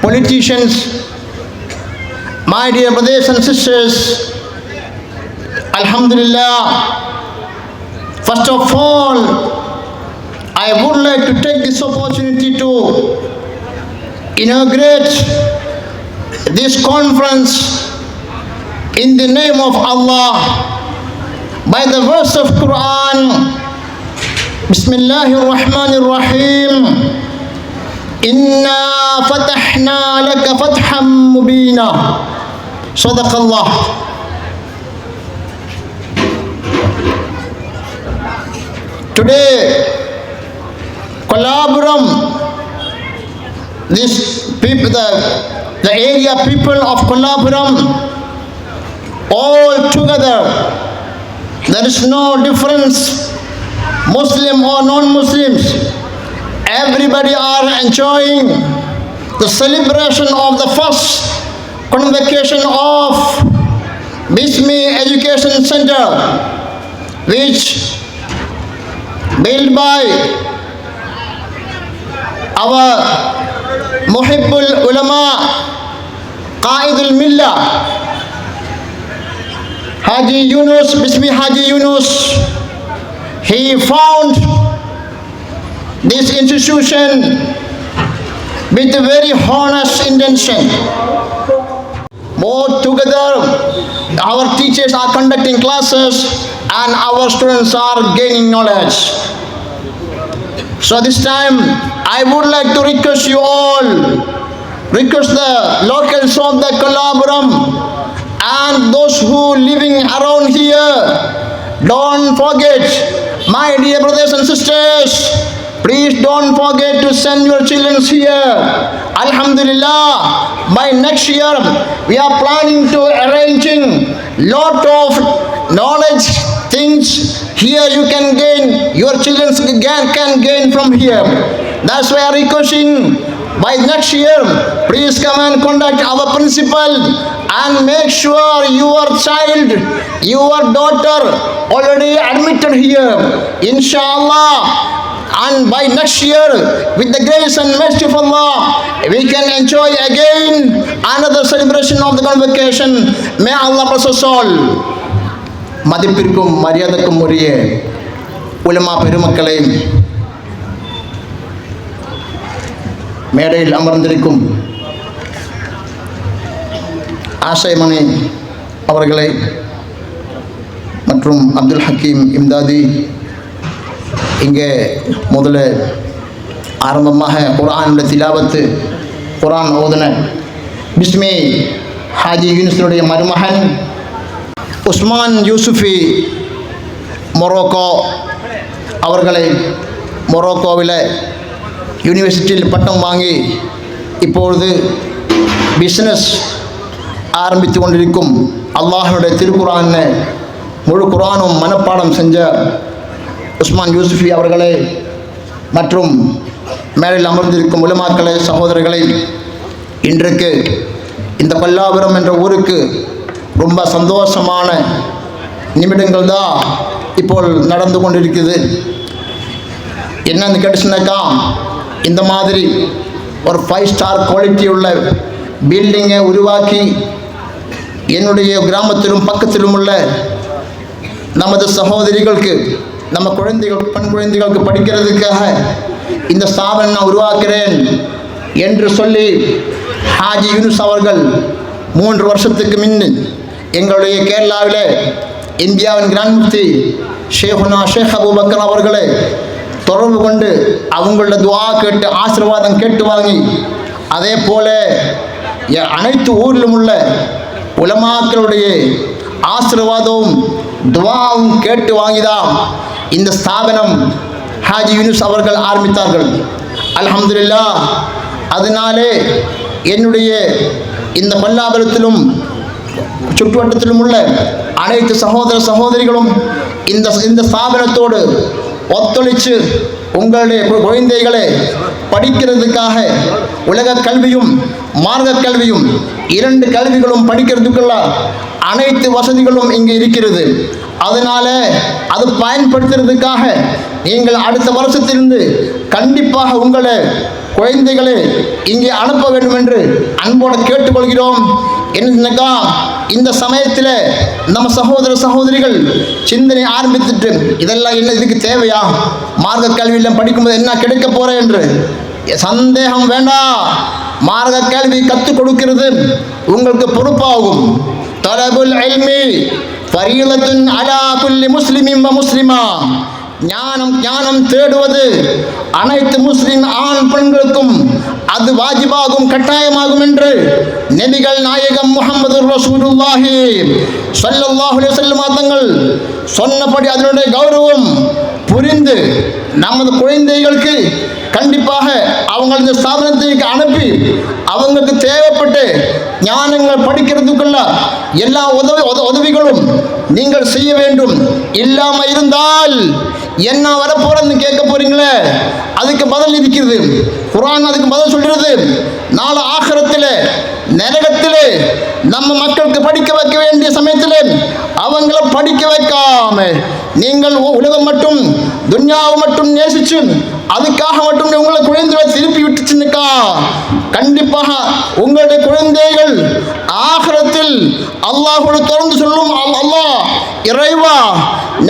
politicians, my dear brothers and sisters, Alhamdulillah, first of all, I would like to take this opportunity to inaugurate this conference in the name of Allah by the verse of Quran. Bismillahir Rahmanir Rahim. Inna fatahna laka fatham mubina. Sadaqallah. Today, Kolapuram, this people, the area people of Kolapuram, all together, there is no difference, Muslim or non-Muslims. Everybody are enjoying the celebration of the first convocation of Bismi Education Center, which built by our Muhibbul Ulama, Qaidul Millah, Haji Yunus, Bismi Haji Yunus. He found this institution with a very honest intention. Both together, our teachers are conducting classes and our students are gaining knowledge. So this time, I would like to request you all, request the locals of the Kolapuram and those who living around here, don't forget, my dear brothers and sisters, please don't forget to send your children here. Alhamdulillah, by next year, we are planning to arranging lot of knowledge things here. You can gain, your children can gain from here. That's why I am requesting, by next year, please come and contact our principal and make sure your child, your daughter already admitted here. Inshallah. And by next year, with the grace and mercy of Allah, we can enjoy again another celebration of the convocation. May Allah bless us all. மதிப்பிற்கும் மரியாதைக்கும் உரிய உலமா பெருமக்களை, மேடையில் அமர்ந்திருக்கும் ஆசைமணி அவர்களை மற்றும் அப்துல் ஹக்கீம் இம்தாதி, இங்கே முதல்ல ஆரம்பமாக குர்ஆனுடைய திலாவத்து, குர்ஆன் ஓதுன பிஸ்மி ஹாஜி யூனுஸுடைய மருமகன் உஸ்மான் யூசுஃபி மொரோக்கோ அவர்களை, மொரோக்கோவில் யூனிவர்சிட்டியில் பட்டம் வாங்கி இப்பொழுது பிஸ்னஸ் ஆரம்பித்து கொண்டிருக்கும், அல்லாஹ்வுடைய திருக்குர்ஆனை முழு குர்ஆனும் மனப்பாடம் செஞ்ச உஸ்மான் யூசுஃபி அவர்களை மற்றும் மேடையில் அமர்ந்திருக்கும் உலமாக்களை, சகோதரர்களை, இன்றைக்கு இந்த கொல்லாபுரம் என்ற ஊருக்கு ரொம்ப சந்தோஷமான நிமிடங்கள் தான் இப்போ நடந்து கொண்டிருக்குது. என்னன்னு கேட்டுச்சுனாக்கா, இந்த மாதிரி ஒரு 5 ஸ்டார் குவாலிட்டி உள்ள பில்டிங்கை உருவாக்கி என்னுடைய கிராமத்திலும் பக்கத்திலும் உள்ள நமது சகோதரிகளுக்கு, நம்ம குழந்தைகள், பெண் குழந்தைகளுக்கு படிக்கிறதுக்காக இந்த ஸ்தாபனம் நான் உருவாக்குறேன் என்று சொல்லி ஹாஜி யூனுஸ் அவர்கள் 3 வருஷத்துக்கு முன் எங்களுடைய கேரளாவில் இந்தியாவின் கிராண்ட் முஃப்தி ஷேக் அபூபக்கர் அவர்களை தொடர்பு கொண்டு அவங்களோட துவா கேட்டு ஆசீர்வாதம் கேட்டு வாங்கி, அதே போல அனைத்து ஊரிலும் உள்ள உலமாக்களுடைய ஆசீர்வாதமும் துவாவும் கேட்டு வாங்கிதான் இந்த ஸ்தாபனம் ஹாஜி யூனுஸ் அவர்கள் ஆரம்பித்தார்கள். அல்ஹம்துலில்லாஹ். அதனாலே என்னுடைய இந்த பல்லாபுரத்திலும் சுற்றுவட்டத்திலும் உள்ள அனைத்து சகோதர சகோதரிகளும் இந்த ஸ்தாபனத்தோடு ஒத்துழைச்சு உங்களுடைய குழந்தைகளை படிக்கிறதுக்காக உலக கல்வியும் மார்க்க கல்வியும் 2 கல்விகளும் படிக்கிறதுக்குள்ள அனைத்து வசதிகளும் இங்கே இருக்கிறது. அதனால அது பயன்படுத்துறதுக்காக நீங்கள் அடுத்த வருஷத்திலிருந்து கண்டிப்பாக உங்களை குழந்தைகளை இங்கே அனுப்ப வேண்டும் என்று அன்போடு கேட்டுக்கொள்கிறோம். என்னக்கா இந்த சமயத்தில் நம்ம சகோதர சகோதரிகள் சிந்தனை ஆரம்பித்துட்டு இதெல்லாம் என்ன, இதுக்கு தேவையா, மார்க்க கல்வியெல்லாம் படிக்கும்போது என்ன கிடைக்க போறேன் என்று சந்தேகம் வேண்டாம். மார்க்க கல்வி கற்றுக் கொடுக்கிறது உங்களுக்கு பொறுப்பாகும். தலபுல் இல்மி ஃபரீலத்துன் அலா குல்லி முஸ்லிமின் வ முஸ்லிமா. ஞானம் தேடுவது அனைத்து முஸ்லிம் ஆண் பெண்களுக்கும் அது வாஜிபாகும், கட்டாயமாகும் என்று நபிகள் நாயகம் முஹம்மது ரசூலுல்லாஹி ஸல்லல்லாஹு அலைஹி வஸல்லம் தங்கள் சொன்னபடி அதனுடைய கௌரவம் புரிந்து நமது குழந்தைகளுக்கு கண்டிப்பாக அவங்க இந்த ஸ்தாபனத்துக்கு அனுப்பி அவங்களுக்கு தேவைப்பட்டு ஞானங்கள் படிக்கிறதுக்குள்ள எல்லா உதவிகளும் நீங்கள் செய்ய வேண்டும். இல்லாம இருந்தால் என்ன வரப்போறன்னு கேட்க போறீங்களே, அதுக்கு பதில் இருக்கிறது. குர்ஆன் அதுக்கு பதில் சொல்றது. நாளை ஆகிரத்தில் நரகத்திலே நம்ம மக்களுக்கு படிக்க வைக்க வேண்டிய சமயத்தில் அவங்கள படிக்க வைக்காம நீங்கள் உலகம் மட்டும் துன்யாவை மட்டும் நேசிச்சு அதுக்காக மட்டும் உங்களை குழந்தைகளை திருப்பி விட்டுச்சுன்னுக்கா கண்டிப்பாக உங்களுடைய குழந்தைகள் ஆகிரத்தில் அல்லாஹ்வோடு தொடர்ந்து சொல்லும், அல்லாஹ் இறைவா,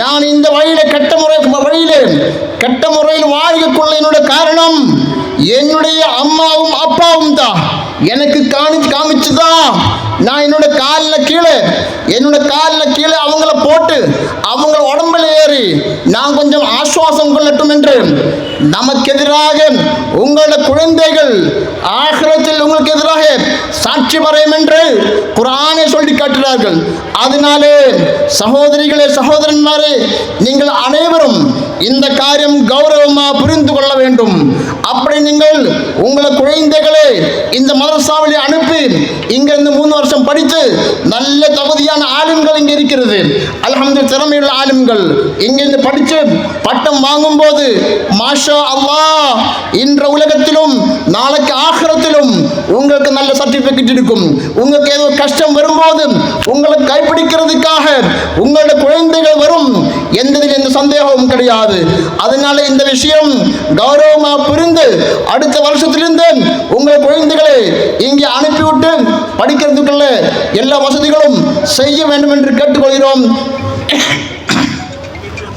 நான் இந்த வழியில கெட்ட முறையில் வாழ்க்கைக்குள்ள என்னோட காரணம் என்னுடைய அம்மாவும் அப்பாவும் தான். எனக்கு காமிச்சுதான் நான் என்னோட காலில் கீழே அவங்கள போட்டு அவங்க உடம்புல ஏறி நான் கொஞ்சம் ஆசுவாசம் கொள்ளட்டும் என்று நமக்கு எதிராக உங்களோட குழந்தைகள் ஆகிரத்தில் உங்களுக்கு எதிராக சாட்சி பறையும் என்று குர்ஆனை சொல்லி காட்டுகிறார்கள். அதனாலே சகோதரிகளே, சகோதரன்மாரே, நீங்கள் அனைவரும் இந்த காரியம் கௌரவமாக புரிந்து கொள்ள வேண்டும். அப்படி நீங்கள் உங்களை குழந்தைகளை இந்த மதரசாவில் அனுப்பி இங்கிருந்து 3 வருஷம் படித்து நல்ல தகுதியான ஆலிம்கள் இங்கே இருக்கிறது. அல்ஹம்துலில்லாஹ், திறமையுள்ள ஆலிம்கள் இங்கிருந்து படித்து பட்டம் வாங்கும் போது மாஷா அல்லாஹ் இன்ற உலகத்திலும் நாளைக்கு ஆகிரத்திலும் உங்களுக்கு நல்ல சர்டிபிகேட் இருக்கும். உங்களுக்கு ஏதோ கஷ்டம் வரும்போது உங்களை கைப்பிடிக்கிறதுக்காக உங்களோட குழந்தைகள் வரும், எந்த சந்தேகமும் கிடையாது. அதனால இந்த விஷயம் கௌரவமா புரிந்து அடுத்த வருஷத்திலிருந்து உங்கள் குழந்தைகளை இங்கே அனுப்பிவிட்டு படிக்கிறதுக்குள்ள எல்லா வசதிகளும் செய்ய வேண்டும் என்று கேட்டுக்கொள்கிறோம்.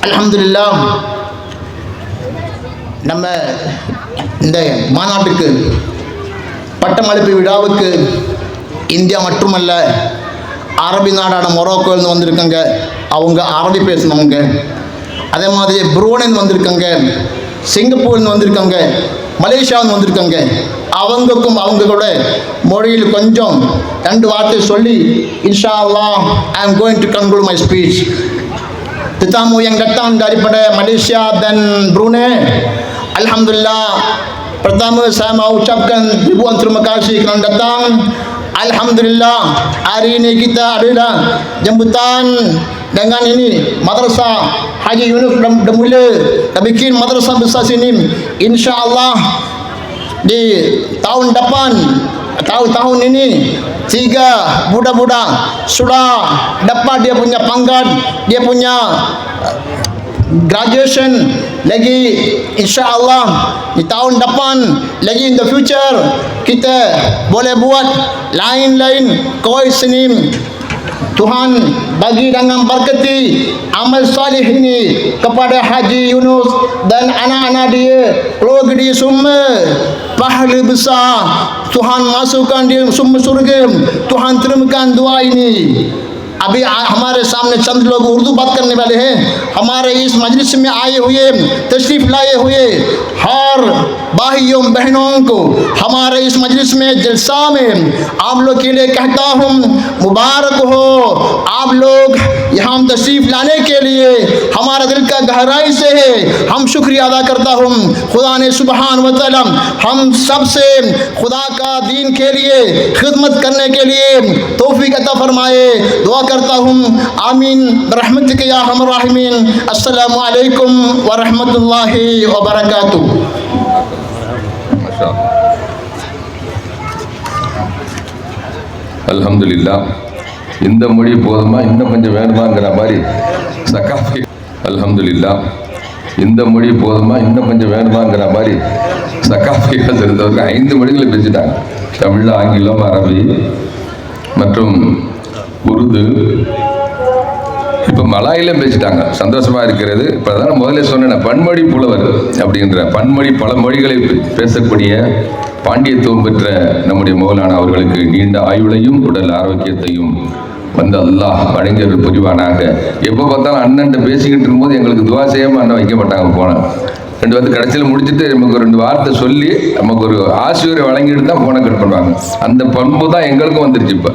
அல்ஹம்துலில்லாஹ். நம்ம இந்த மாநாட்டுக்கு பட்டமளிப்பு விழாவுக்கு இந்தியா மட்டுமல்ல, அரபி நாடான மொரோக்கோவில் வந்திருக்காங்க, அவங்க அரபி பேசினவங்க. அதே மாதிரி புரூனைன்னு வந்திருக்காங்க, சிங்கப்பூர்னு வந்திருக்காங்க, மலேசியாவுன்னு வந்திருக்காங்க. அவங்களோட மொழியில் கொஞ்சம் 2 வார்த்தை சொல்லி இன்ஷா அல்லாஹ் ஐ am going to conclude my speech. Tetamu yang datang daripada Malaysia dan Brunei, alhamdulillah, pertama saya mau ucapkan ribuan terima kasih kerana datang. Alhamdulillah, hari ini kita adalah jemputan dengan ini madrasah Haji Yunus dah mula dah bikin madrasah besar sini. InsyaAllah di tahun depan, tahun ini 3 budak-budak sudah dapat dia punya pangkat, dia punya graduation lagi. InsyaAllah di tahun depan lagi, in the future kita boleh buat lain-lain koi seni Tuhan bagi dengan berkati amal salih ini kepada Haji Yunus dan anak-anak dia, keluarga dia semua, pahala besar. Tuhan masukkan dia semua surga. Tuhan terimakan doa ini. अभी हमारे सामने चंद लोग उर्दू बात करने वाले हैं। हमारे इस मजलिस में आए हुए, तशरीफ़ लाए हुए हर भाइयों बहनों को हमारे इस मजलिस में, जलसा में आप लोग के लिए कहता हूँ मुबारक हो। आप लोग यहाँ तशरीफ़ लाने के लिए हमारा दिल का गहराई से है हम शुक्रिया अदा करता हूँ। खुदा ने सुबहान व तआला हम सब से खुदा का दीन के लिए खिदमत करने के लिए तौफीक अता फरमाए। दुआ करता हूँ आमीन रहमतिक या अरहमर राहिमीन। अस्सलामु अलैकुम व रहमतुल्लाहि व बरकातुहू। அல்ஹம்துலில்லாஹ். இந்த மொழி போதுமா, இன்னும் கொஞ்சம் வேணுமாங்கிற மாதிரி சகாஃபி. அல்ஹம்துலில்லாஹ். இந்த மொழி போதுமா, இன்னும் கொஞ்சம் வேணுமாங்கிற மாதிரி சகாஃபியாக இருந்தவர்கள் 5 மொழிகளை பேசிட்டாங்க. தமிழ், ஆங்கிலம், அரபி மற்றும் உருது, இப்போ மலாயிலும் பேசிட்டாங்க. சந்தோஷமாக இருக்கிறது. இப்போ தான் முதல்ல சொன்னேன், பன்மொழி புலவர் அப்படின்ற பன்மொழி பல மொழிகளை பேசக்கூடிய பாண்டியத்துவம் பெற்ற நம்முடைய மௌலானா அவர்களுக்கு நீண்ட ஆயுளையும் உடல் ஆரோக்கியத்தையும் வந்து அல்லாஹ் வழங்கியவர் புரிவானாக. எப்போ பார்த்தாலும் அண்ணன் பேசிக்கிட்டு இருக்கும்போது எங்களுக்கு துவா செய்யாமல் அண்ணன் வைக்க மாட்டாங்க. போனேன் ரெண்டு வந்து கடைசியில் முடிச்சுட்டு நமக்கு 2 வார்த்தை சொல்லி நமக்கு ஒரு ஆசிரியரை வழங்கிட்டு தான் போனை கட் பண்ணுவாங்க. அந்த பண்பு தான் எங்களுக்கும் வந்துருச்சு இப்போ.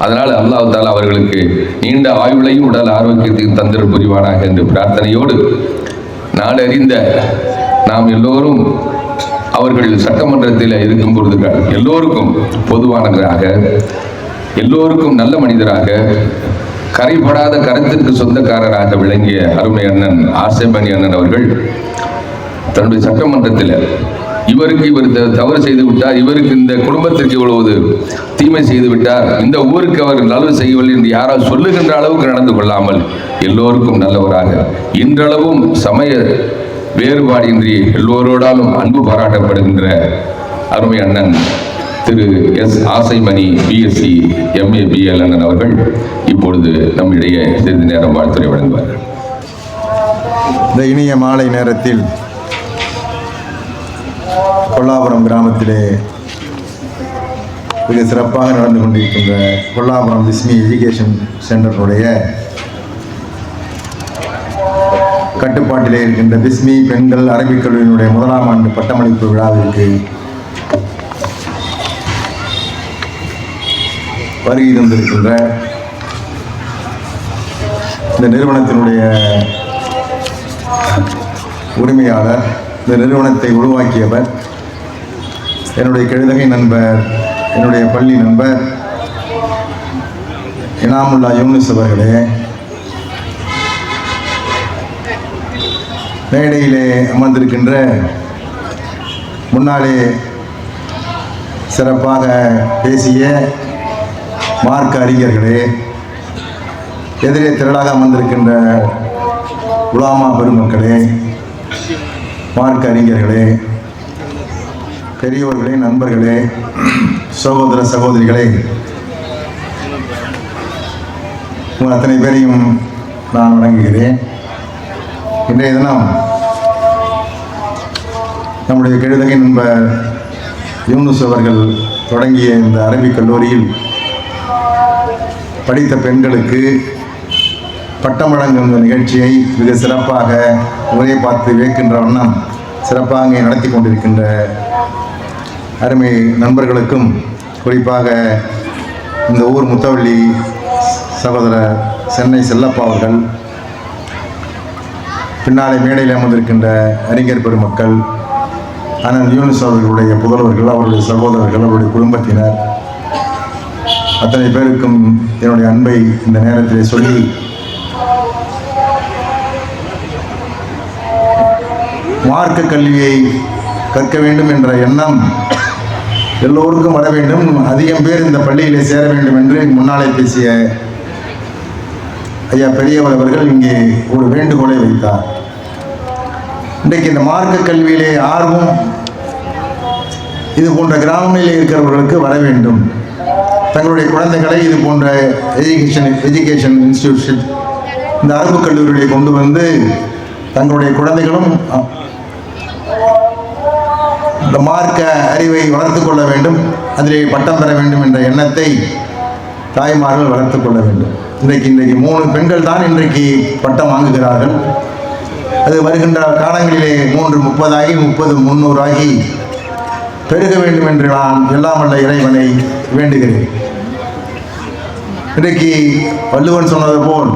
அதனால் அல்லாஹ் தாலா அவர்களுக்கு நீண்ட ஆயுளையும் உடல் ஆரோக்கியத்தையும் தந்திர புரிவானாக என்று பிரார்த்தனையோடு, நாடறிந்த நாம் எல்லோரும் அவர்கள் சட்டமன்றத்தில் இருக்கும் பொழுது எல்லோருக்கும் பொதுவானவராக, எல்லோருக்கும் நல்ல மனிதராக, கரைபடாத கருத்திற்கு சொந்தக்காரராக விளங்கிய அருமை அண்ணன் ஆசைமணி அண்ணன் அவர்கள் தன்னுடைய சட்டமன்றத்தில் இவர் தவறு செய்து விட்டார், இவருக்கு இந்த குடும்பத்திற்கு இவ்வளவு தீமை செய்து விட்டார், இந்த ஊருக்கு அவர் நல்லது செய்யவில்லை என்று யாராவது சொல்லுகின்ற அளவுக்கு நடந்து கொள்ளாமல் எல்லோருக்கும் நல்லவராக, இன்றளவும் சமய வேறுபாடின்றி எல்லோரோடாலும் அன்பு பாராட்டப்படுகின்ற அருமை அண்ணன் Thiru S Asaimani BSc MA BL அண்ணன் அவர்கள் இப்பொழுது நம்மிடையே சிறிது நேரம் வாழ்த்துரை வழங்குவார்கள். இந்த இனிய மாலை நேரத்தில் கொல்லாபுரம் கிராமத்திலே மிக சிறப்பாக நடந்து கொண்டிருக்கின்ற கொல்லாபுரம் பிஸ்மி எஜுகேஷன் சென்டருடைய கட்டுப்பாட்டிலே இருக்கின்ற பிஸ்மி பெண்கள் அரபிக் கல்லூரியினுடைய 1ஆம் ஆண்டு பட்டமளிப்பு விழாவிற்கு வருகை தந்திருக்கின்ற இந்த நிறுவனத்தினுடைய உரிமையாளர், இந்த நிறுவனத்தை உருவாக்கியவர், என்னுடைய கெழுதகை நண்பர், என்னுடைய பள்ளி நண்பர் இனாமுல்லா யூனிஸ் அவர்களே, மேடையிலே அமர்ந்திருக்கின்ற முன்னாலே சிறப்பாக பேசிய மார்க்க அறிஞர்களே, எதிரே திரளாக அமர்ந்திருக்கின்ற உலாமா பெருமக்களே, மார்க்க அறிஞர்களே, பெரியோர்களே, நண்பர்களே, சகோதர சகோதரிகளே, உங்கள் அத்தனை பேரையும் நான் வணங்குகிறேன். இன்றைய தினம் நம்முடைய கெழுதகை நண்பர் யூனுஸ் அவர்கள் தொடங்கிய இந்த அரபிக் கல்லூரியில் படித்த பெண்களுக்கு பட்டம் வழங்கும் நிகழ்ச்சியை மிக சிறப்பாக உரையை பார்த்து வியக்கின்ற வண்ணம் சிறப்பாக நடத்தி கொண்டிருக்கின்ற அருமை நண்பர்களுக்கும், குறிப்பாக இந்த ஊர் முத்தவள்ளி சகோதரர் சென்னை செல்லப்பா அவர்கள், பின்னாலே மேடையில் அமர்ந்திருக்கின்ற அறிஞர் பெருமக்கள், அண்ணன் யூனுஸ் அவர்களுடைய புதல்வர்கள், அவருடைய சகோதரர்கள், அவருடைய குடும்பத்தினர், அத்தனை பேருக்கும் என்னுடைய அன்பை இந்த நேரத்திலே சொல்லி, மார்க்க கல்வியை கற்க வேண்டும் என்ற எண்ணம் எல்லோருக்கும் வர வேண்டும், அதிகம் பேர் இந்த பள்ளியிலே சேர வேண்டும் என்று முன்னாலே பேசிய ஐயா பெரியவர் அவர்கள் இங்கே ஒரு வேண்டுகோளை வைத்தார். இன்றைக்கு இந்த மார்க்க கல்வியிலே ஆர்வம் இது போன்ற கிராமங்களில் இருக்கிறவர்களுக்கு வர வேண்டும். தங்களுடைய குழந்தைகளை இது போன்ற எஜுகேஷன் இன்ஸ்டிடியூஷன் இந்த அரபு கல்லூரிகளை கொண்டு வந்து தங்களுடைய குழந்தைகளும் இந்த மார்க்க அறிவை வளர்த்து கொள்ள வேண்டும், அதிலே பட்டம் பெற வேண்டும் என்ற எண்ணத்தை தாய்மார்கள் வளர்த்து கொள்ள வேண்டும். இன்றைக்கு 3 பெண்கள் தான் இன்றைக்கு பட்டம் வாங்குகிறார்கள். அது வருகின்ற காலங்களிலே 330 ஆகி 30 300 ஆகி பெருக வேண்டும் என்று நான் எல்லாம் வல்ல இறைவனை வேண்டுகிறேன். இன்றைக்கு வள்ளுவன் சொன்னது போல்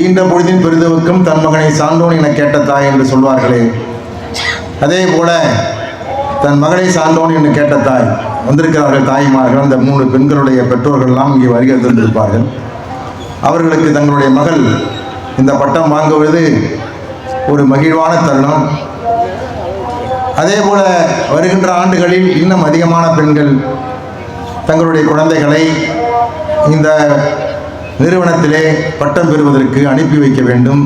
ஈண்ட பொழுதின் பெரிதவுக்கும் தன் மகனை சான்றோன் என கேட்ட தாய் என்று சொல்வார்களே, அதே போல தன் மகளை சான்றோன் என்று கேட்ட தாய் வந்திருக்கிறார்கள். தாய்மார்கள் அந்த 3 பெண்களுடைய பெற்றோர்கள்லாம் இங்கே வருகை தந்திருப்பார்கள். அவர்களுக்கு தங்களுடைய மகள் இந்த பட்டம் வாங்குவது ஒரு மகிழ்வான தருணம். அதே போல வருகின்ற ஆண்டுகளில் இன்னும் அதிகமான பெண்கள் தங்களுடைய குழந்தைகளை இந்த நிறுவனத்திலே பட்டம் பெறுவதற்கு அனுப்பி வைக்க வேண்டும்.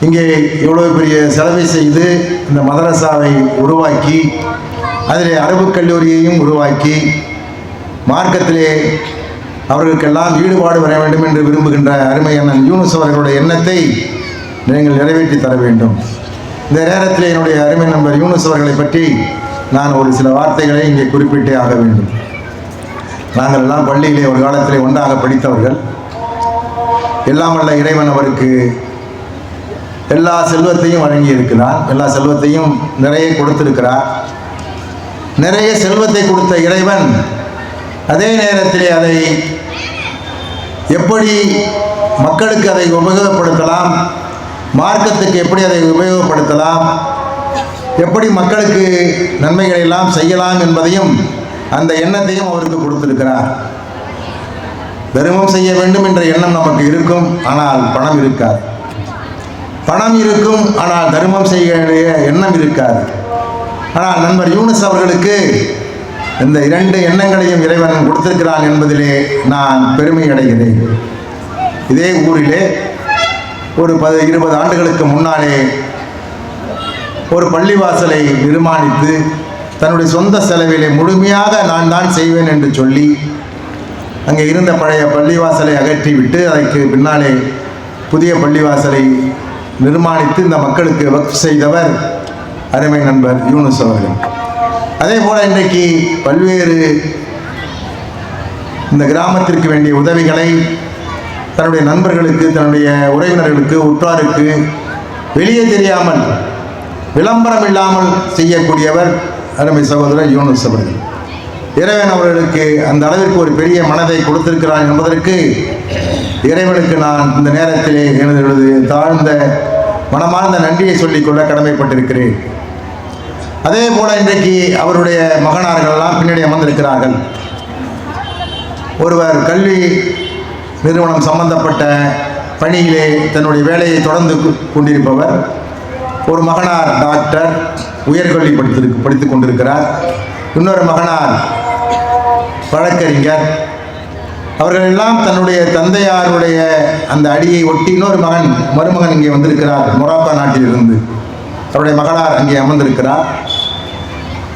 இங்கே இவ்வளவு பெரிய செலவை செய்து இந்த மதரசாவை உருவாக்கி அதிலே அரபு கல்லூரியையும் உருவாக்கி மார்க்கத்திலே அவர்களுக்கெல்லாம் ஈடுபாடு வர வேண்டும் என்று விரும்புகின்ற அருமை அண்ணன் யூனுஸ் அவர்களுடைய எண்ணத்தை நீங்கள் நிறைவேற்றி தர வேண்டும். இந்த நேரத்தில் என்னுடைய அருமை நண்பர் யூனுஸ் அவர்களை பற்றி நான் ஒரு சில வார்த்தைகளை இங்கே குறிப்பிட்டே ஆக வேண்டும். நாங்கள் எல்லாம் பள்ளியிலே ஒரு காலத்திலே ஒன்றாக படித்தவர்கள். எல்லாம் வல்ல இறைவன் அவருக்கு எல்லா செல்வத்தையும் வழங்கி இருக்கிறார், எல்லா செல்வத்தையும் நிறைய கொடுத்திருக்கிறார். நிறைய செல்வத்தை கொடுத்த இறைவன் அதே நேரத்திலே அதை எப்படி மக்களுக்கு அதை உபயோகப்படுத்தலாம், மார்க்கத்துக்கு எப்படி அதை உபயோகப்படுத்தலாம், எப்படி மக்களுக்கு நன்மைகளை எல்லாம் செய்யலாம் என்பதையும் அந்த எண்ணத்தையும் அவருக்கு கொடுத்திருக்கிறார். தர்மம் செய்ய வேண்டும் என்ற எண்ணம் நமக்கு இருக்கும், ஆனால் பணம் இருக்காது. பணம் இருக்கும், ஆனால் தர்மம் செய்ய எண்ணம் இருக்காது. ஆனால் நண்பர் யூனுஸ் அவர்களுக்கு இந்த 2 எண்ணங்களையும் இறைவன் கொடுத்திருக்கிறான் என்பதிலே நான் பெருமை அடைகிறேன். இதே ஊரிலே ஒரு 20 ஆண்டுகளுக்கு முன்னாலே ஒரு பள்ளிவாசலை நிர்மாணித்து தன்னுடைய சொந்த செலவிலே முழுமையாக நான் தான் செய்வேன் என்று சொல்லி அங்கே இருந்த பழைய பள்ளிவாசலை அகற்றிவிட்டு அதற்கு பின்னாலே புதிய பள்ளிவாசலை நிர்மாணித்து இந்த மக்களுக்கு வக்ஃப் செய்தவர் அருமை நண்பர் யூனுஸ் அவர்கள். அதே போல் இன்றைக்கு பல்வேறு இந்த கிராமத்திற்கு வேண்டிய உதவிகளை தன்னுடைய நண்பர்களுக்கு, தன்னுடைய உறவினர்களுக்கு, உற்றாருக்கு வெளியே தெரியாமல், விளம்பரம் இல்லாமல் செய்யக்கூடியவர் அருமை சகோதரர் யூனுஸ் அவர்கள். இறைவன் அவர்களுக்கு அந்த அளவிற்கு ஒரு பெரிய மனதை கொடுத்திருக்கிறான் என்பதற்கு இறைவனுக்கு நான் இந்த நேரத்திலே எனது தாழ்ந்த மனமார்ந்த நன்றியை சொல்லிக்கொள்ள கடமைப்பட்டிருக்கிறேன். அதே போல இன்றைக்கு அவருடைய மகனார்கள் எல்லாம் பின்னாடி அமர்ந்திருக்கிறார்கள். ஒருவர் கல்வி நிறுவனம் சம்பந்தப்பட்ட பணியிலே தன்னுடைய வேலையை தொடர்ந்து கொண்டிருப்பவர், ஒரு மகனார் டாக்டர் உயர்கல்வி படித்துக் கொண்டிருக்கிறார், இன்னொரு மகனார் வழக்கறிஞர். அவர்கள் எல்லாம் தன்னுடைய தந்தையாருடைய அந்த அடியை ஒட்டி இன்னொரு மருமகன் இங்கே வந்திருக்கிறார் மொராக்கோ நாட்டிலிருந்து. அவருடைய மகனார் அங்கே அமர்ந்திருக்கிறார்.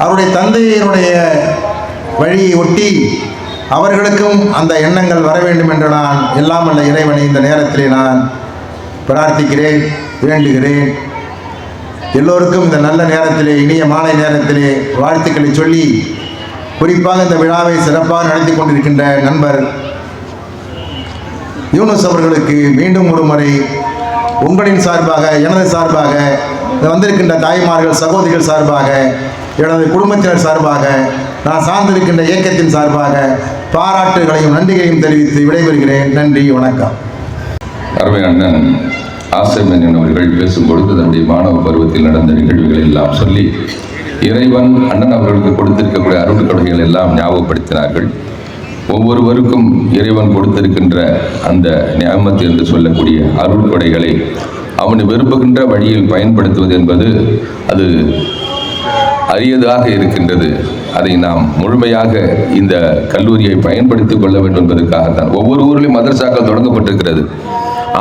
அவருடைய தந்தையினுடைய வழியை ஒட்டி அவர்களுக்கும் அந்த எண்ணங்கள் வர வேண்டும் என்று நான் எல்லாம் வல்ல இறைவனை இந்த நேரத்திலே நான் பிரார்த்திக்கிறேன், வேண்டுகிறேன். எல்லோருக்கும் இந்த நல்ல நேரத்திலே, இனிய மாலை நேரத்திலே வாழ்த்துக்களை சொல்லி, குறிப்பாக இந்த விழாவை சிறப்பாக நடத்தி கொண்டிருக்கின்ற நண்பர் யூனுஸ் அவர்களுக்கு மீண்டும் ஒரு முறை உங்களின் சார்பாக, எனது சார்பாக, வந்திருக்கின்ற தாய்மார்கள் சகோதரிகள் சார்பாக, எனது குடும்பத்தினர் சார்பாக, நான் சார்ந்திருக்கின்ற இயக்கத்தின் சார்பாக பாராட்டுகளையும் நன்றிகளையும் தெரிவித்து விடைபெறுகிறேன். நன்றி, வணக்கம். அருமை அண்ணன் ஆசைமன் அவர்கள் பேசும்பொழுது தன்னுடைய மாணவ பருவத்தில் நடந்த நிகழ்வுகள் எல்லாம் சொல்லி இறைவன் அண்ணன் அவர்களுக்கு கொடுத்திருக்கக்கூடிய அருள் கொடைகள் எல்லாம் ஞாபகப்படுத்தினார்கள். ஒவ்வொருவருக்கும் இறைவன் கொடுத்திருக்கின்ற அந்த நியாமத்து என்று சொல்லக்கூடிய அருள் கொடைகளை அவன் விரும்புகின்ற வழியில் பயன்படுத்துவது என்பது அது அரியதாக இருக்கின்றது. அதை நாம் முழுமையாக இந்த கல்லூரியை பயன்படுத்திக் கொள்ள வேண்டும் என்பதற்காகத்தான் ஒவ்வொரு ஊரிலும் மதரசாக்கள் தொடங்கப்பட்டிருக்கிறது.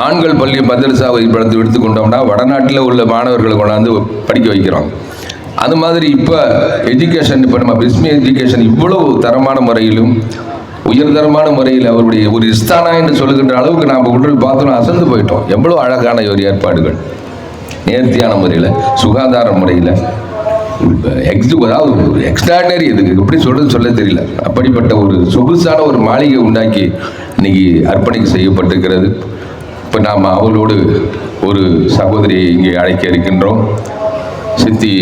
ஆண்கள் பள்ளி மதரசாவை படத்தை எடுத்துக்கொண்டோம்னா வடநாட்டில் உள்ள மாணவர்களை கொண்டாந்து படிக்க வைக்கிறோம். அது மாதிரி இப்போ எஜுகேஷன், இப்போ நம்ம பிஸ்மி எஜுகேஷன் இவ்வளவு தரமான முறையிலும் உயர்தரமான முறையில் அவருடைய ஒரு இஸ்தானா என்று சொல்லுகின்ற அளவுக்கு நாம் உடல் பார்த்தோம், அசந்து போயிட்டோம். எவ்வளோ அழகான ஒரு ஏற்பாடுகள், நேர்த்தியான முறையில், சுகாதார முறையில், அதாவது ஒரு எக்ஸ்ட்ராடனரி, இதுக்கு எப்படி சொல்ல தெரியல. அப்படிப்பட்ட ஒரு சொகுசான ஒரு மாளிகை உண்டாக்கி இன்னைக்கு அர்ப்பணிக்க செய்யப்பட்டிருக்கிறது. இப்போ நாம் அவளோடு ஒரு சகோதரியை இங்கே அழைக்க இருக்கின்றோம். சித்தி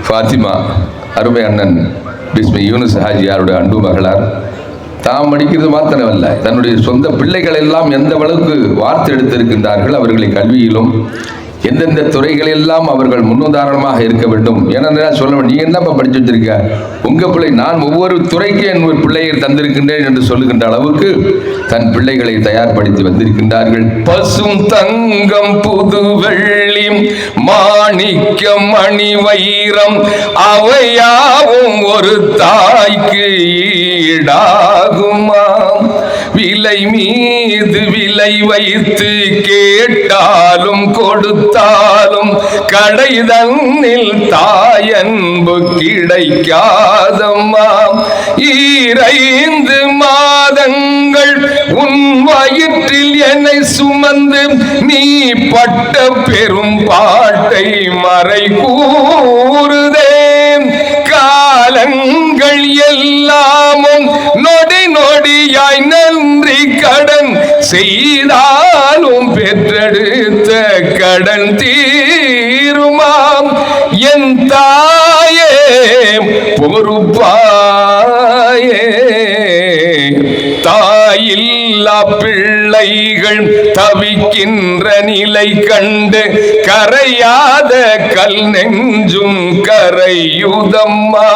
ஃபாத்திமா, அருமை அண்ணன் பிஸ்மி யூனுஸ் ஹாஜியாருடைய அன்பு மகளார். தாம் படிக்கிறது மாத்திரமல்ல, தன்னுடைய சொந்த பிள்ளைகள் எல்லாம் எந்த அளவுக்கு வார்த்தை எடுத்திருக்கின்றார்கள். அவர்களை கல்வியிலும் எந்தெந்த துறைகளெல்லாம் அவர்கள் முன்னுதாரணமாக இருக்க வேண்டும். ஏன்னா சொல்ல, நீ என்னப்பா படிச்சு வச்சிருக்க, உங்க பிள்ளை, நான் ஒவ்வொரு துறைக்கு என் ஒரு பிள்ளையை தந்திருக்கின்றேன் என்று சொல்லுகின்ற அளவுக்கு தன் பிள்ளைகளை தயார்படுத்தி வந்திருக்கின்றார்கள். பசும் தங்கம் புது வெள்ளி மாணிக்கம் மணி வைரம் அவையாவும் ஒரு தாய்க்கு ஈடாகுமாம். விலை மீது விலை வைத்து கேட்டாலும் கொடுத்தாலும் கடைதன்னில் தாயன்பு கிடைக்காதம்மா. 2 மாதங்கள் உன் வயிற்றில் என்னை சுமந்து நீ பட்ட பெரும் பாட்டை மறை கூறுதே. காலங்கள் எல்லாமும் நொடி நொடியாய் நன்றி கடன் செய்தாலும் பெற்றெடுத்த கடன் தீருமாம். என் தாயே பொறுப்பாயே, தாயில்லா பிள்ளைகள் தவிக்கின்ற நிலை கண்டு கரையாத கல் நெஞ்சும் கரையுதம்மா.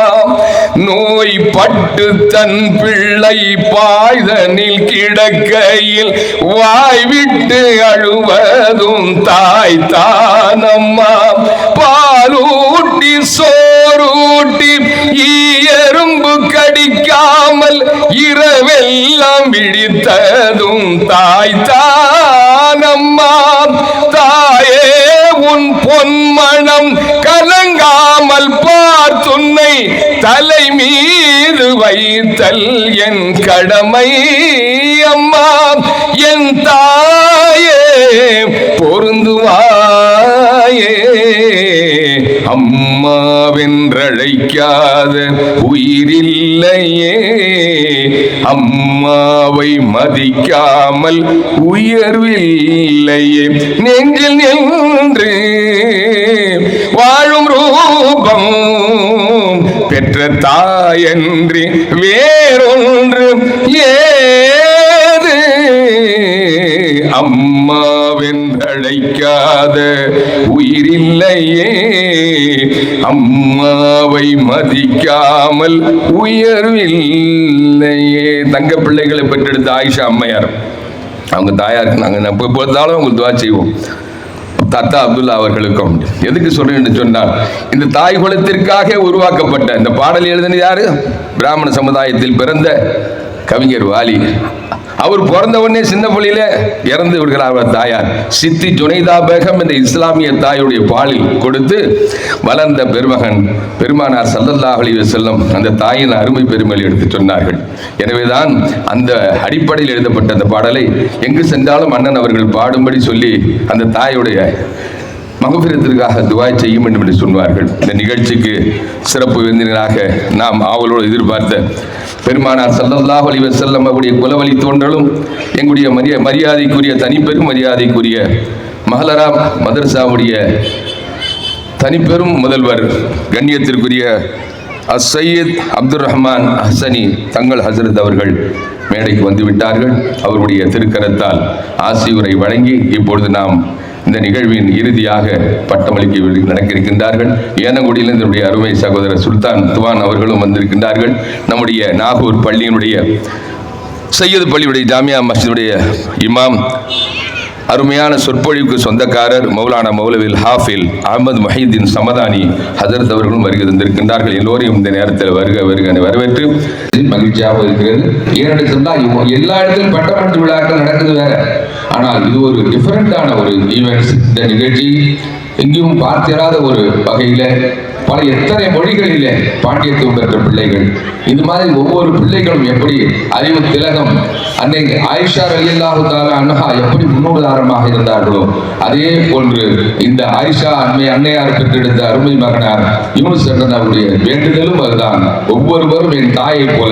நோய்பட்டு தன் பிள்ளை பாய்தனில் கிடக்கையில் வாய்விட்டு அழுவதும் தாய் தானம்மா. பாலூட்டி சோறூட்டி எறும்பு கடிக்காமல் இரவெல்லாம் விழித்ததும் தாய் தானம்மா. தாயே உன் பொன்மணம் கலங்காமல் பார்த்துன்னை தலை மீது வைத்தல் என் கடமை அம்மா. என் தாயே பொருந்துவாயே, அம்மாவென்றழைக்காத உயிரில்லையே. அம்மாவை மதிக்காமல் உயர்வில்லையே. நெஞ்சில் நின்று வாழும் ரூபம் பெற்ற தாயன்றி வேறொன்று ஏது. அம்மாவென்றழைக்காத உயிரில்லையே. அம்மாவை மதிக்காமல் உயர்வில்லையே. தங்க பிள்ளைகளை பெற்றெடுத்த ஆயிஷா அம்மையார், அவங்க தாயாருக்கு நாங்கள் எப்போ பார்த்தாலும் அவங்களுக்கு துவா செய்வோம். தாத்தா அப்துல்லா அவர்களுக்கும். எதுக்கு சொல்றேன்னு சொன்னால், இந்த தாய் குலத்திற்காக உருவாக்கப்பட்ட இந்த பாடல் எழுதினது யாரு? பிராமண சமுதாயத்தில் பிறந்த கவிஞர் வாலி. அவர் பிறந்த உடனே சின்ன புள்ளியில இறந்து விடுகிறார் அவர் தாயார். சித்தி ஜுனைதா பேகம் என்ற இஸ்லாமிய தாயுடைய பாலில் கொடுத்து வளர்ந்த பெருமகன் பெருமானார் ஸல்லல்லாஹு அலைஹி வஸல்லம் அந்த தாயின் அருமை பெருமையை எடுத்து சொன்னார்கள். எனவேதான் அந்த அடிப்படையில் எழுதப்பட்ட அந்த பாடலை எங்கு சென்றாலும் அண்ணன் அவர்கள் பாடும்படி சொல்லி அந்த தாயுடைய மகபிரத்திற்காக துவாய் செய்யும் வேண்டும் என்று சொன்னார்கள். இந்த நிகழ்ச்சிக்கு சிறப்பு விருந்தினராக நாம் ஆவலோடு எதிர்பார்த்த பெருமானார் ஸல்லல்லாஹு அலைஹி வஸல்லம் அவருடைய குலவழி தோன்றலும் எங்களுடைய மரியாதைக்குரிய தனிப்பெரும் மரியாதைக்குரிய மஹலரா மதரசாவுடைய தனிப்பெரும் முதல்வர் கண்ணியத்திற்குரிய அஸ்ஸையத் அப்துல் ரஹ்மான் ஹசனி தங்கள் ஹசரத் அவர்கள் மேடைக்கு வந்துவிட்டார்கள். அவருடைய திருக்கரத்தால் ஆசியுரை வழங்கி இப்பொழுது நாம் இந்த நிகழ்வின் இறுதியாக பட்டமளிக்க நடக்க இருக்கின்றார்கள். ஏனங்குடியிலிருந்து என்னுடைய அருமை சகோதரர் சுல்தான் துவான் அவர்களும் வந்திருக்கின்றார்கள். நம்முடைய நாகூர் பள்ளியினுடைய சையது பள்ளியுடைய ஜாமியா மஸ்ஜிதுடைய இமாம், அருமையான சொற்பொழிவுக்கு சொந்தக்காரர் மௌலானா மௌலவில் ஹாஃபில் அஹமது முஹைதீன் சமதானி ஹசரத் அவர்களும் வருகை தந்திருக்கின்றார்கள். எல்லோரையும் இந்த நேரத்தில் வருக வரவேற்று மகிழ்ச்சியாக இருக்கிறது. ஏனென்று சொன்னால் எல்லா இடத்திலும் பட்டமளிப்பு விழாக்கள் நடக்குது வேற, ஆனால் இது ஒரு டிஃபரெண்டான ஒரு ஈவெண்ட்ஸ். இந்த நிகழ்ச்சி எங்கேயும் பார்த்திராத ஒரு வகையில் எத்தனை மொழிகளிலே பாண்டியத்துவம் பெற்ற பிள்ளைகள். இது மாதிரி ஒவ்வொரு பிள்ளைகளும் எப்படி அறிவு திலகம் அன்னை ஆயிஷா ரலியல்லாஹு தஆலா அன்ஹா எப்படி முன்னுதாரணமாக இருந்தார்களோ அதே போன்று இந்த ஆயிஷா அன்னையார் பெற்றெடுத்த அருமை மகனார் யூனுஸ் அவருடைய வேண்டுதலும் அதுதான். ஒவ்வொருவரும் என் தாயை போல,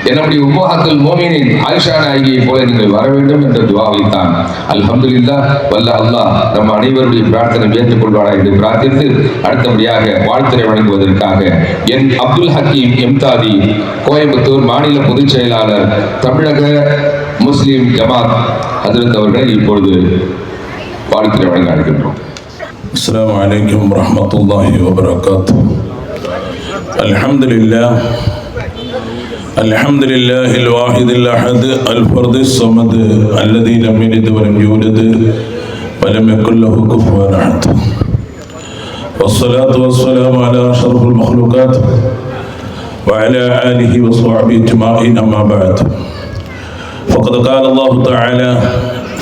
என்னுடைய உம்மஹாத்துல் மோமினின் ஆயிஷா நாயகியை போல நீங்கள் வர வேண்டும் என்ற துஆவைத்தான். அல்ஹம்துலில்லாஹ், வல்ல அல்லாஹ் நம் அனைவருடைய பிரார்த்தனை ஏற்றுக்கொள்வாரா என்று பிரார்த்தித்து அடுத்தபடியாக வாழ்த்துரை வழங்குவதற்காக என் அப்துல் ஹக்கீம் எம்தாதி, கோயம்புத்தூர் மாநில பொதுச் செயலாளர், தமிழக முஸ்லிம் ஜமாத் ஹஜ்ரத் அவர்களை இப்பொழுது வாழ்த்துரை வழங்க அழைக்கின்றோம். السلام عليكم ورحمة الله وبركاته. الحمد لله الواحد الأحد الفرد الصمد الذي لم يلد ولم يولد ولم يكن له كفوا أحد. والصلاة والسلام على أشرف المخلوقات وعلى آله وصحبه أجمعين، أما بعد. فقد قال الله تعالى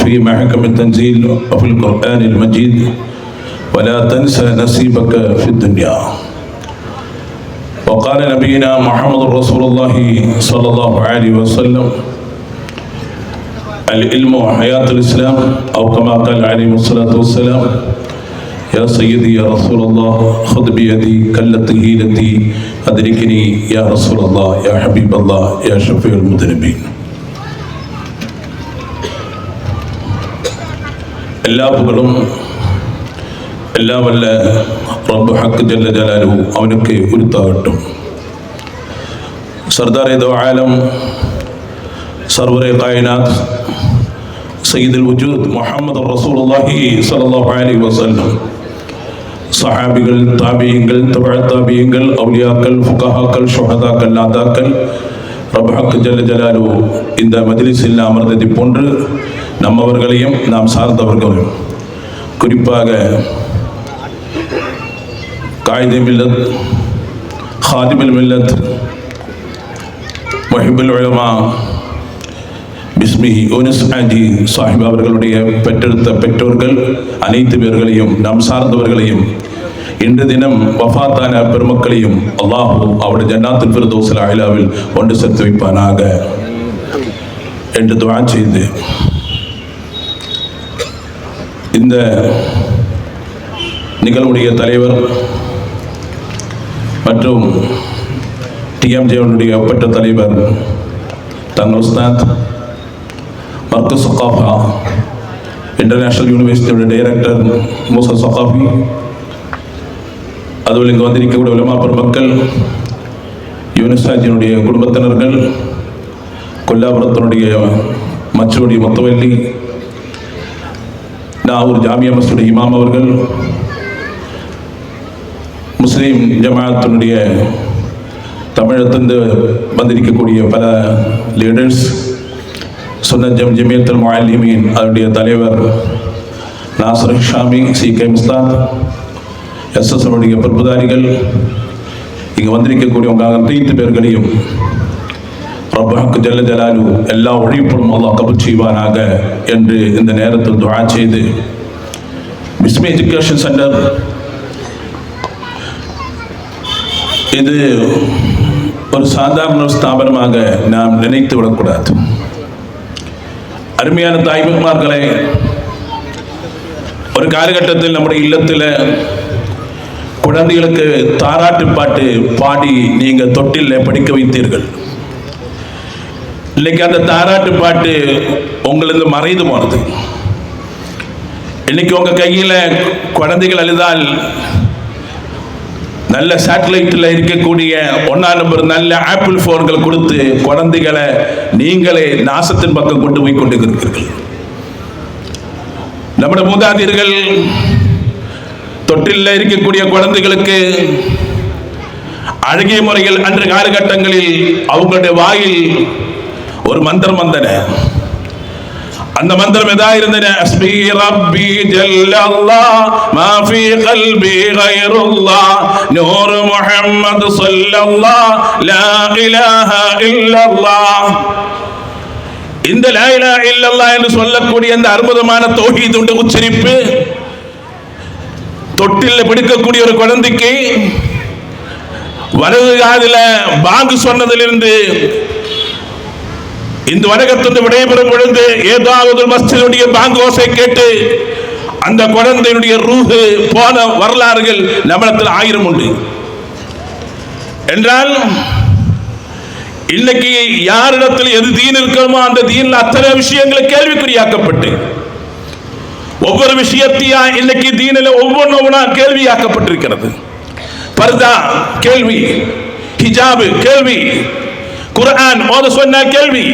في محكم التنزيل وفي القرآن المجيد: ولا تنسى نصيبك في الدنيا. وقال نبينا محمد رسول الله صلى الله عليه وسلم: العلم حياة الإسلام، أو كما قال عليه الصلاة والسلام: يا سيدي يا رسول الله خذ بيدي كالتي هيلتي أدركني يا رسول الله يا حبيب الله يا شفيع المذنبين. எல்லா புகழும் எல்லா வல்ல ரப்பு ஹக் ஜல்ல ஜலாலுஹு அவனுக்கு உரித்தாகட்டும். சர்தாரே தோ ஆலம், சர்வரே காயினாத், சையதுல் வஜூத் முஹம்மது ரசூலுல்லாஹி ஸல்லல்லாஹு அலைஹி வஸல்லம், சஹாபிகள், தாபியீங்கள், தபஅ தாபியீங்கள், அவுலியாக்கள், ஃபுகஹாக்கள், ஷுஹதாக்கள், நாதாக்கள், ரப்பு ஹக் ஜல்ல ஜலாலுஹு இந்த மஜ்லிஸில் அமர்ந்ததை போன்று நம்மவர்களையும் நாம் சார்ந்தவர்களையும், குறிப்பாக காயிதே மில்லத், ஹாதிமுல் மில்லத், முஹிப்புல் உலமா பிஸ்மிஹி யூனுஸ் ஆஜி சாஹிப் அவர்களுடைய பெற்றெடுத்த பெற்றோர்கள் அனைத்து பேர்களையும், நாம் சார்ந்தவர்களையும், இன்று தினம் வஃபாத்தான பெருமக்களையும் அல்லாஹ் அவருடைய ஜன்னாத்துல் ஃபிர்தௌஸில் அலாவில் ஒன்று சேர்த்து வைப்பானாக என்று துஆ செய்து இந்த நிகழ்வுடைய தலைவர் மற்றும் டிஎம்ஜேனுடைய ஒப்பற்ற தலைவர் தங்கள் உஸ்தாத், மர்கஸ் சகாஃபா இன்டர்நேஷ்னல் யூனிவர்சிட்டியோட டைரக்டர் மூசா சகாஃபி, அதுவும் இங்கே வந்திருக்கக்கூடிய உலமா பெருமக்கள், யூனுஸ் ஆஜியினுடைய குடும்பத்தினர்கள், கொல்லாபுரத்தினுடைய மச்சோடி முத்தவல்லி, நாகூர் ஜாமியா மஸ்ஜித் இமாம் அவர்கள், முஸ்லீம் ஜமாஅத்தினுடைய தமிழகத்திலிருந்து வந்திருக்கக்கூடிய பல லீடர்ஸ், சுன்னத் ஜமியத்துல் முஅல்லிமீன் அதனுடைய தலைவர் நாசர் ஷாமி, CK முஸ்தாத், SSனுடைய பொறுப்புதாரிகள், இங்கே வந்திருக்கக்கூடிய உங்கள் அனைத்து பேர்களையும் ரப்பு ஹக் ஜல்ல ஜலாலுஹு எல்லா உழைப்பும் அல்லாஹ் கபூல் செய்வானாக என்று இந்த நேரத்தில் துஆ செய்து, பிஸ்மி எஜுகேஷன் சென்டர் இது ஒரு சாதாரண ஸ்தாபனமாக நாம் நினைத்து விடக்கூடாது. அருமையான தாய்மார்களே, ஒரு காலகட்டத்தில் நம்முடைய இல்லத்தில் குழந்தைகளுக்கு தாராட்டு பாட்டு பாடி நீங்கள் தொட்டில் படிக்க வைத்தீர்கள். இன்னைக்கு அந்த தாராட்டு பாட்டு உங்களுக்கு மறைந்து போனது. இன்னைக்கு உங்க கையில் குழந்தைகள் அழுதால் நல்ல சேட்டலைட்டில் இருக்கக்கூடிய 1ஆம் நம்பர் நல்ல ஆப்பிள் போன்கள் கொடுத்து குழந்தைகளை நீங்களே நாசத்தின் பக்கம் கொண்டு போய் கொண்டிருக்கிறீர்கள். நம்முடைய மூதாதையர்கள் தொட்டில் இருக்கக்கூடிய குழந்தைகளுக்கு அழகிய முறையில் அன்று காலகட்டங்களில் அவங்களுடைய வாயில் ஒரு மந்திரம் வந்தன. அந்த மந்திரம் எதா இருந்தன? அஸ்பி ரப்பி ஜல்லல்லாஹ் மா ஃபீ கல்பி கைருல்லாஹ் நூர் முஹம்மது ஸல்லல்லாஹ் லா இலாஹா இல்லல்லாஹ். இந்த லா இலாஹா இல்லல்லாஹ் என்று சொல்லக்கூடிய அந்த அற்புதமான தௌஹீத் உச்சரிப்பு தொட்டில் பிடிக்கக்கூடிய ஒரு குழந்தைக்கு வலது காதில பாங்கு சொன்னதிலிருந்து இந்த உலகத்திலிருந்து விடைபெறும் பொழுது ஏதாவது மஸ்ஜிதுடைய பாங்கு ஓசை கேட்டு அந்த குழந்தையினுடைய ரூஹு போன வரலாறுகள் நம்மிடத்தில் 1000 உண்டு. என்றால் இன்னைக்கு யாரிடத்தில் எது தீன் இருக்கிறோமோ அந்த தீன்ல அத்தனை விஷயங்களை கேள்விக்குறியாக்கப்பட்டு ஒவ்வொரு விஷயத்தையா இன்னைக்கு தீனில் ஒவ்வொன்றா கேள்வியாக்கப்பட்டிருக்கிறது. பர்தா கேள்வி, ஹிஜாபு கேள்வி, குர்ஆன் ஓத சொன்னால் கேள்வி,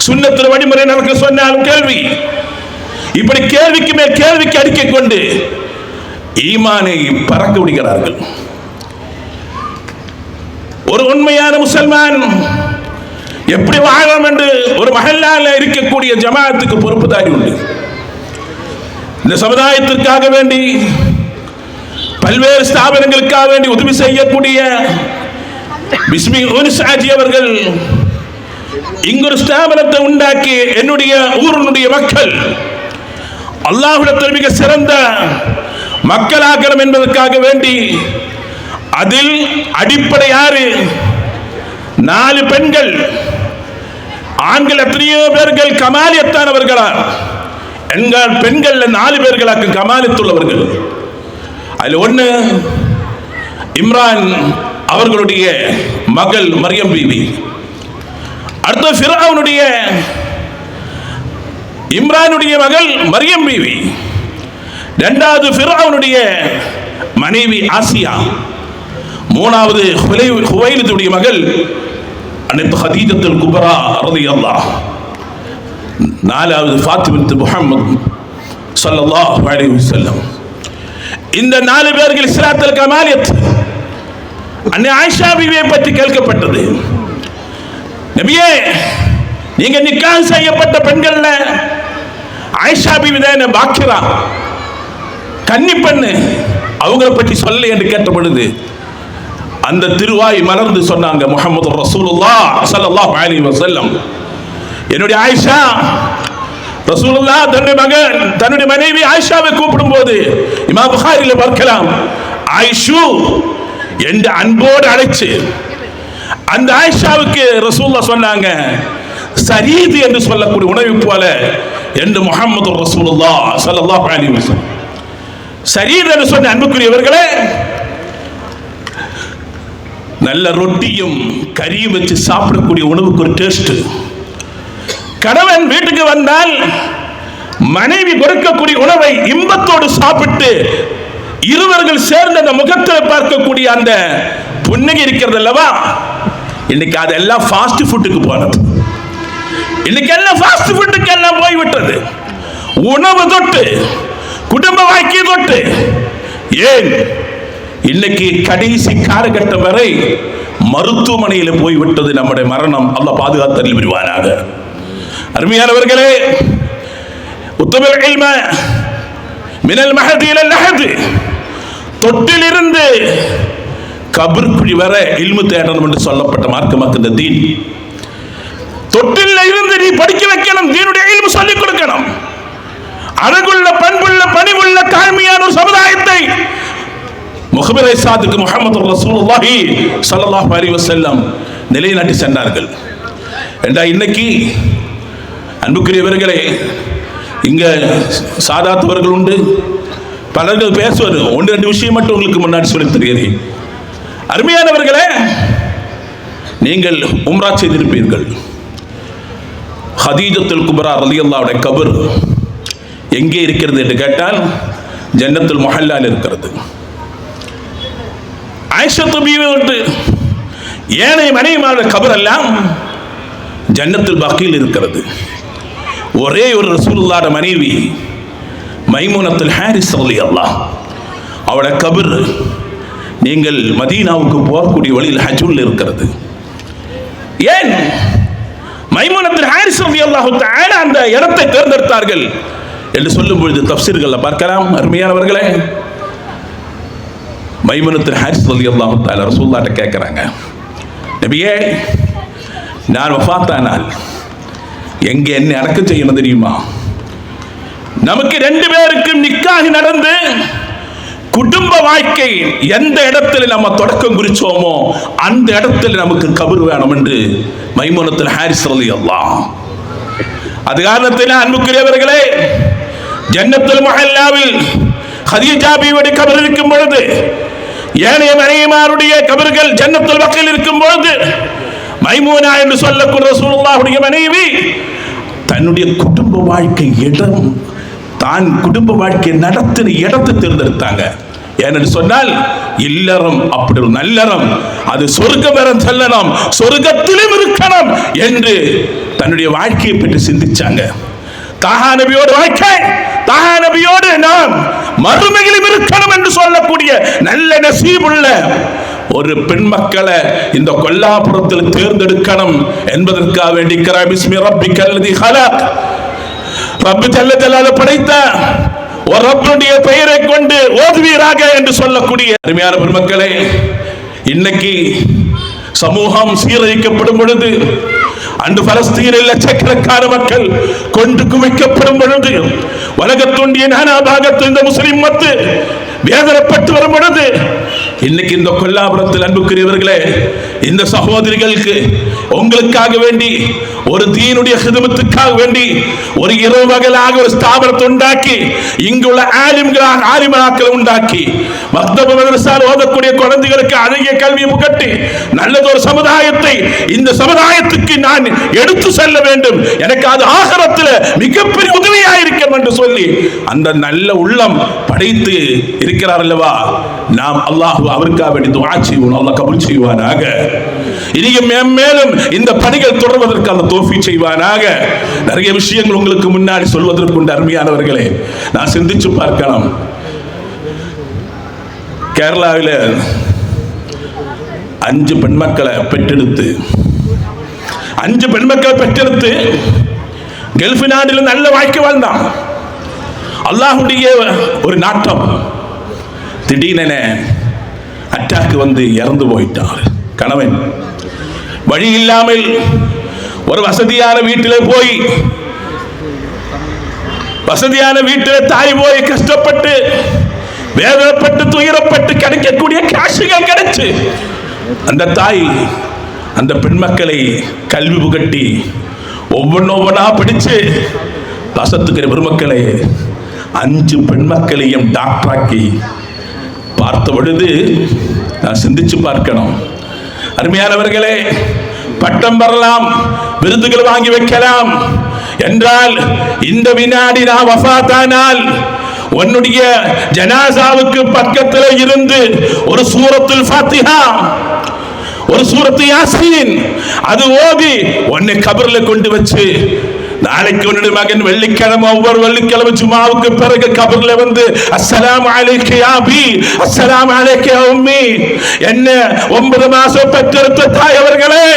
சுன்னத்துல் வழிமுறை நடக்க சொன்னாலும் கேள்வி. இப்படி கேள்விக்கு மேல் கேள்விக்கு அடுக்கிக் கொண்டு ஈமானை பறக்க விடுகிறார்கள். ஒரு உண்மையான முசல்மான் எப்படி வாழலாம் என்று ஒரு மஹல்லால இருக்கக்கூடிய ஜமாஅத்துக்கு பொறுப்புதாரி உண்டு. இந்த சமுதாயத்திற்காக வேண்டி பல்வேறு ஸ்தாபனங்களுக்காக வேண்டி உதவி செய்யக்கூடிய பிஸ்மி யூனுஸ் ஆஜி அவர்கள் இங்கு ஒரு ஸ்தாபனத்தை உண்டாக்கி என்னுடைய ஊரினுடைய மக்கள் அல்லாஹ்விடத்தில் மிக சிறந்த மக்களாகணும் என்பதற்காக வேண்டி அதில் அடிப்படை யாரு? 4 பெண்கள், ஆண்கள் எத்தனையோ பேர்கள் கமாலியத்தானவர்களா, எங்கள் பெண்கள் 4 பேர்களாக்கு கமாலியத்துள்ளவர்கள். அதில் ஒன்று இம்ரான் அவர்களுடைய மகள் மரியம் பீவி, அடுத்த ஃபிரௌனுடைய இம்ரானுடைய மகள் மரியம் பீவி, இரண்டாவது ஃபிரௌனுடைய மனைவி ஆசியா, மூணாவது ஹுவைலிதுடைய மகள் அனைத்து ஹதீஜத்துல் குப்ரா ரலியல்லாஹ், நாலாவது ஃபாத்திமா முஹம்மத் ஸல்லல்லாஹு அலைஹி வஸல்லம். இந்த 4 பேர்கள் இஸ்லாத்தில் கமாலியத். அன்னை ஆயிஷா பீவியை பற்றி கேட்கப்பட்டது, நபியே நீங்க நிக்காஹ் செய்யப்பட்ட பெண்கள்ல ஆயிஷா பீவி தான் பாக்கிரா கன்னி பெண்ணு, அவங்கள பற்றி சொல்ல என்று கேட்ட பொழுது அந்த திருவாய் மலர்ந்து சொன்னாங்க, முஹம்மது ரசூலுல்லாஹ் ஸல்லல்லாஹு அலைஹி வஸல்லம், என்னுடைய ஆயிஷா ரசூலுல்லாஹ் தன்னுடைய மனைவி ஆயிஷாவை கூப்பிடும் போது இமாம் புகாரில பார்க்கலாம், ஆயிஷு என்று அன்போடு அழைச்சு அந்த ஆயிஷாவுக்கு ரசூலுல்லாஹ் சொன்னாங்க, சரீது என்று சொல்லக்கூடிய உணவு போல என்று முஹம்மது ரசூலுல்லாஹ் ஸல்லல்லாஹு அலைஹி வஸல்லம். சரீது என்று சொன்ன அன்புக்குரியவர்களே, நல்ல ரொட்டியும் கறியும் வச்சு சாப்பிடக்கூடிய உணவுக்கு ஒரு டேஸ்ட். கணவன் வீட்டுக்கு வந்தால் மனைவி கொடுக்கக்கூடிய உணவை இன்பத்தோடு சாப்பிட்டு இருவர்கள் சேர்ந்த அந்த முகத்தில் பார்க்கக்கூடிய அந்த புன்னகை இருக்கிறது அல்லவா, இன்னைக்கு அதெல்லாம் ஃபாஸ்ட் ஃபுட்டுக்கு போனது. இன்னைக்கு எல்லாம் ஃபாஸ்ட் ஃபுட்டுக்கு எல்லாம் போய்விட்டது. உணவு தொட்டு குடும்ப வாழ்க்கை தொட்டு, ஏன் இன்னைக்கு கடைசி காலகட்டம் வரை மருத்துவமனையில் போய்விட்டது நம்முடைய மரணம். அல்லாஹ் பாதுகாத்தல் புரிவானாக. அருமையானவர்களே, உத்தமல் இல்ம மினல் மஹதி இலல் லஹத், தொட்டிலிருந்து கபர்குழி வரை இல்மு தேடணும் என்று சொல்லப்பட்ட மார்க்கமாக்கு இந்த தீன். தொட்டில் இருந்து நீ படிக்க வைக்கணும், தீனுடைய இல்மு சொல்லிக் கொடுக்கணும். அழகுள்ள பண்புள்ள பணிவுள்ள தாழ்மையான ஒரு சமுதாயத்தை முஹம்மது சாதிக்கு முஹம்மது ரசூலுல்லாஹி ஸல்லல்லாஹு அலைஹி வஸல்லம் நிலைநாட்டி சென்றார்கள். இன்னைக்கு அன்புக்குரியவர்களே, இங்க சாதாத்தவர்கள் உண்டு, பலர்கள் பேசுவது 1-2 விஷயம் மட்டும் உங்களுக்கு முன்னாடி சொல்லி தெரிகிறேன். அருமையானவர்களே, நீங்கள் உம்ரா செய்திருப்பீர்கள். ஹதீஜத்துல் குப்ரா ரலியல்லாஹுடைய கபர் எங்கே இருக்கிறது என்று கேட்டால் ஜன்னத்துல் முஹல்லால் இருக்கிறது. ஆயிஷா பீவி ஏனைய மனைவிமாருடைய கபர் எல்லாம் ஜன்னத்துல் பக்கீல் இருக்கிறது. ஒரே ஒரு ரசூலுல்லாஹ்வுடைய மனைவி மைமூனத்துல் ஹாரிஸ் ரலியல்லாஹ், அவருடைய கபர் நீங்கள் மதீனாவுக்கு போகக்கூடிய வழியில் ஹஜ்ஜுல் இருக்கிறது. ஏன் மைமூனத்துல் ஹாரிஸ் ரலியல்லாஹு தஆலா அந்த இடத்தை தேர்ந்தெடுத்தார்கள் என்று சொல்லும் பொழுது தஃப்சீர்கள்ல பார்க்கலாம். அருமையானவர்களே, மைமூனத்துல் ஹாரிஸ் ரலியல்லாஹு தஆலா ரசூலுல்லாஹ்ட்ட கேட்குறாங்க, நபியே நான் வஃபாத்தானால் எங்க என்ன அடக்கம் செய்யணும் தெரியுமா? நமக்கு 2 பேருக்கும் நிக்காஹ் நடந்து குடும்ப வாழ்க்கை எந்த இடத்துல நம்ம தொடக்கம் குறிச்சோமோ அந்த இடத்துல நமக்கு கபர் வேணும் என்று மைமூனத்துல் ஹாரிஸ் ரலியல்லாஹு. அது காரணத்தில் அன்புக்குரியவர்களே, ஜன்னத்துல் முஹல்லாவில் ஹதீஜா பீவியுடைய கபர் இருக்கும் பொழுது, ஏனைய மனைவிமாருடைய கபர்கள் ஜன்னத்துல் பக்கீல் இருக்கும் பொழுது, மைமூனா என்று சொல்லக்கூடிய ரசூலுல்லாஹுடைய மனைவி தன்னுடைய குடும்ப வாழ்க்கை இடம், தான் குடும்ப வாழ்க்கை நடத்தின இடத்தை தேர்ந்தெடுத்தாங்க. ஏனென்று சொன்னால் இல்லறம் அப்படி ஒரு நல்லறம், அது சொர்க்கம் வர செல்லணும், சொர்க்கத்திலும் இருக்கணும் என்று தன்னுடைய வாழ்க்கையை பற்றி சிந்திச்சாங்க. தாஹா நபியோட வாழ்க்கை, தாஹா நபியோடு நாம் மறுமையிலும் இருக்கணும் என்று சொல்லக்கூடிய நல்ல நசீபுள்ள ஒரு பெண் மக்களை இந்த கொல்லாபுரத்தில் தேர்ந்தெடுக்கணும் என்பதற்காக வேண்டி பிஸ்மி ரப்பிக்கல் லதீ ஹலக், ரப்பு ஜல்ல ஜலால படைத்த ஒரு ரப்புடைய பெயரை கொண்டு ஓதுவீராக என்று சொல்லக்கூடிய அருமையான பெருமக்களே, இன்னைக்கு சமூகம் சீரழிக்கப்படும் பொழுது, அன்று பலஸ்தீனில் லட்சக்கணக்கான மக்கள் கொண்டு குவிக்கப்படும் பொழுது, உலகத்துடைய நானாபாகத்தில் இந்த முஸ்லிம் மத்து வேதனைப்பட்டு வரும் பொழுது, இன்னைக்கு இந்த கொல்லாபுரத்தில் அன்புக்குரியவர்களே, இந்த சகோதரிகளுக்கு உங்களுக்காக வேண்டி ஒரு தீனுடைய ஹிதமத்துக்காக வேண்டி ஒரு இரவு பகலாக ஒரு ஸ்தாபனத்தை உண்டாக்கி, இங்குள்ள ஆலிம்களாக உண்டாக்கி, மக்தப மதரசால் ஓதக்கூடிய குழந்தைகளுக்கு அழகிய கல்வியை புகட்டி நல்லதொரு சமுதாயத்தை இந்த சமுதாயத்துக்கு நான் எடுத்து செல்ல வேண்டும், எனக்கு அது ஆகிரத்தில் மிகப்பெரிய உதவியாக இருக்கும் என்று சொல்லி அந்த நல்ல உள்ளம் படைத்து இருக்கிறார் அல்லவா. நாம் அல்லாஹ் அவருக்காக வேண்டி துஆ செய்வோம், அல்லாஹ் கபூல் செய்வானாக. இனியும் மேலும் இந்த பணிகள் தொடர்வதற்கு அந்த தௌஃபீக் செய்வானாக. நிறைய விஷயங்கள் உங்களுக்கு முன்னாடி சொல்வதற்கு அருமையானவர்களே, நான் சிந்திச்சு பார்க்கலாம். கேரளாவில் 5 பெண் மக்களை பெற்றெடுத்து கல்ஃப் நாட்டில் நல்ல வாழ்க்கை வாழ்ந்தான். அல்லாஹ்வுடைய ஒரு நாட்டம், திடீரென அட்டாக் வந்து இறந்து போயிட்டார் கணவன். வழி இல்லாமல் ஒரு வசதியான வீட்டிலே போய், வசதியான வீட்டில் தாய் போய் கஷ்டப்பட்டு வேதனைப்பட்டு துயரப்பட்டு கிடைக்கக்கூடிய காசுகள் கிடைச்சு அந்த தாய் அந்த பெண் மக்களை கல்வி புகட்டி ஒவ்வொன்றா படிச்சு வசத்துக்கிற பெருமக்களை 5 பெண் மக்களையும் டாக்டராக்கி பார்த்த பொழுது நான் சிந்திச்சு பார்க்கணும். அருமையானவர்களே, பட்டம் பெறலாம், விருதுகள் வாங்கி வைக்கலாம் என்றால், இந்த வினாடி நான் வஃபாத்தானால் உன்னுடைய ஜனாசாவுக்கு பக்கத்தில் இருந்து ஒரு சூரத்துல் ஃபாத்திஹா, ஒரு சூரத்து யாசீன் அது ஓதி உன்னை கபர்ல கொண்டு வச்சு, நாளைக்கு உன்னுடைய மகன் வெள்ளிக்கிழமை ஒவ்வொரு வெள்ளிக்கிழமை ஜுமாவுக்கு பிறகு கபர்ல வந்து அஸ்ஸலாமு அலைக்க யா அபி, அஸ்ஸலாமு அலைக்க யா உம்மி, என்ன 9 மாசம் பெற்றெடுத்த தாய் அவர்களே,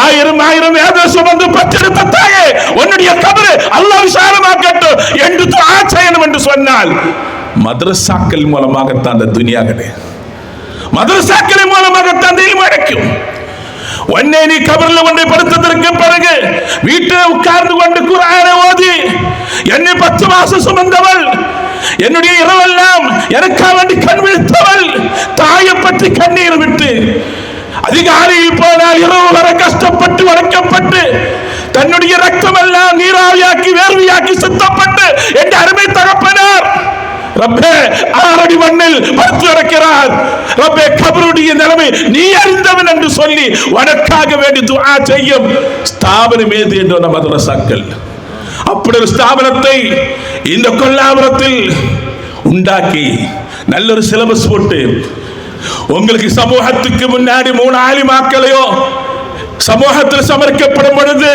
1000 வேத சுமந்து பெற்றெடுத்த தாயே, உன்னுடைய கபர் அல்லாஹ் விசாலமாக்கட்டும் என்று துஆ செய்யணும் என்று சொன்னால், மதரசாக்கள் மூலமாகத்தான் அந்த துனியா கிடையாது. மதரசாக்களின் மூலமாகத்தான் தீர்வு கிடைக்கும். உன்னை நீ கபர்ல கொண்டு படுத்ததற்கு பிறகு வீட்டில் உட்கார்ந்து கொண்டு குர்ஆனை ஓதி, என்னை 10 மாசம் சுமந்தவள், என்னுடைய இரவெல்லாம் எனக்காக வேண்டி கண் விழித்தவள், தாயை பற்றி கண்ணீர் விட்டு அதிகாலையில் போனால் இரவு வரை கஷ்டப்பட்டு வளர்க்கப்பட்டு தன்னுடைய ரத்தம் எல்லாம் நீராவியாக்கி வேர்வையாக்கி சுத்தப்பட்டு என் அருமை தகப்பனார் ரப்பே 6 அடி மண்ணில் படுத்து கிடக்கிறார். ரப்பே கபருடைய நிலைமை நீ அறிந்தவன் என்று சொல்லி உனக்காக வேண்டி துஆ செய்யும் ஸ்தாபனம் ஏது என்ற மதரசாக்கள். அப்படி ஒரு ஸ்தாபனத்தை இந்த கொல்லாபுரத்தில் உண்டாக்கி நல்ல ஒரு சிலபஸ் போட்டு, உங்களுக்கு சமூகத்துக்கு முன்னாடி 3 ஆலிமாக்களையோ சமூகத்தில் சமர்க்கப்படும் பொழுது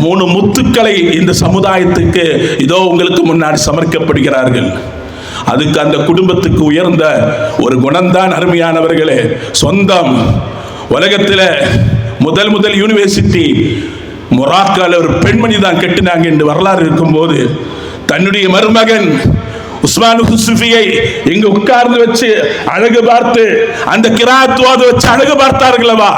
3 முத்துக்களை இந்த சமுதாயத்துக்கு இதோ உங்களுக்கு முன்னாடி சமர்க்கப்படுகிறார்கள். அதுக்கு அந்த குடும்பத்துக்கு உயர்ந்த ஒரு குணம்தான் அருமையானவர்களே சொந்தம். உலகத்தில் முதல் யூனிவர்சிட்டி மொராக்கால ஒரு பெண்மணி தான் கட்டினாங்க என்று வரலாறு இருக்கும்போது, தன்னுடைய மருமகன் உஸ்மான் ஹுஸ்ஃபியை இங்கு உட்கார்ந்து வச்சு அழகு பார்த்து அந்த கிராத் ஓத வச்சு அழகு பார்த்தார்களவா,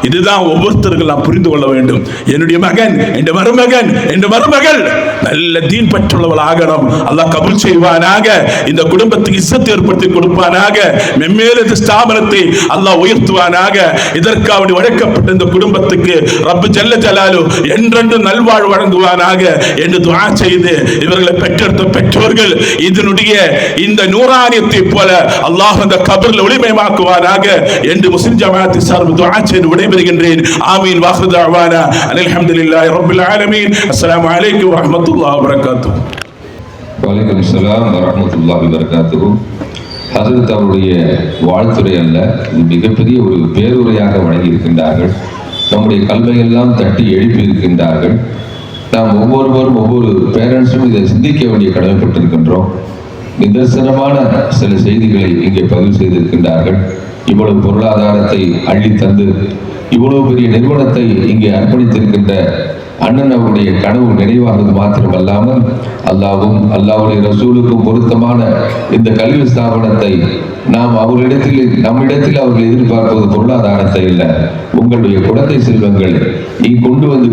இதுதான் ஒவ்வொருத்தர்கள் நாம் புரிந்து கொள்ள வேண்டும். என்னுடைய மகன், என் மருமகன், என் மருமகள் நல்ல தீன் பற்றுள்ளவள் ஆகணும். அல்லாஹ் கபூல் செய்வானாக. இந்த குடும்பத்துக்கு இஸ்ஸத் ஏற்படுத்தி கொடுப்பானாக. மென்மேலும் இந்த ஸ்தாபனத்தை அல்லாஹ் உயர்த்துவானாக. இதற்காக வழக்கப்பட்ட இந்த குடும்பத்துக்கு ரப்பு ஜல்ல ஜலாலு என்றென்று நல்வாழ்வு வழங்குவானாக என்று துஆ செய்து இவர்களை பெற்றெடுத்த பெற்றோர்கள் இதனுடைய இந்த நூறானியத்தை போல அல்லாஹ் அந்த கபரில் ஒளிமயமாக்குவானாக என்று முஸ்லிம் ஜமாஅத் சார்பில் துஆ செய்து விடைபெறுகின்றேன். ஆமீன். வாஹிரு தஅவானா அல்ஹம்துலில்லாஹி ரப்பில் ஆலமீன். அஸ்ஸலாமு அலைக்கும் வரஹ்மத்துல்லாஹி வபரகாத்துஹு. வலைக்கம் ஸலாம் வரஹ்மத்துல்லாஹி வபரகாத்துஹு. ஹஜ்ரத் அவருடைய வாழ்த்துரை அல்ல, இது மிகப்பெரிய ஒரு பேருரையாக வழங்கி இருக்கின்றார்கள். நம்முடைய கல்வையெல்லாம் தட்டி எழுப்பி இருக்கின்றார்கள். நாம் ஒவ்வொருவரும் ஒவ்வொரு பேரண்ட்ஸும் இதை சிந்திக்க வேண்டிய கடமைப்பட்டிருக்கின்றோம். நிதர்சனமான சில செய்திகளை இங்கே பதிவு செய்திருக்கின்றார்கள். இவ்வளவு பொருளாதாரத்தை அள்ளி தந்து இவ்வளவு பெரிய நிறுவனத்தை இங்கே அர்ப்பணித்திருக்கின்ற அண்ணன் அவருடைய கனவு நிறைவாகிறது மாத்திரமல்லாமல் அல்லாவும் அல்லாஹ்வுடைய ரசூலுக்கும் பொருத்தமான இந்த கல்வி ஸ்தாபனத்தை நாம் நம்மிடத்தில் அவர்கள் எதிர்பார்ப்பது பொருளாதாரத்தை இல்லை, உங்களுடைய குழந்தை செல்வங்கள் நீ கொண்டு வந்து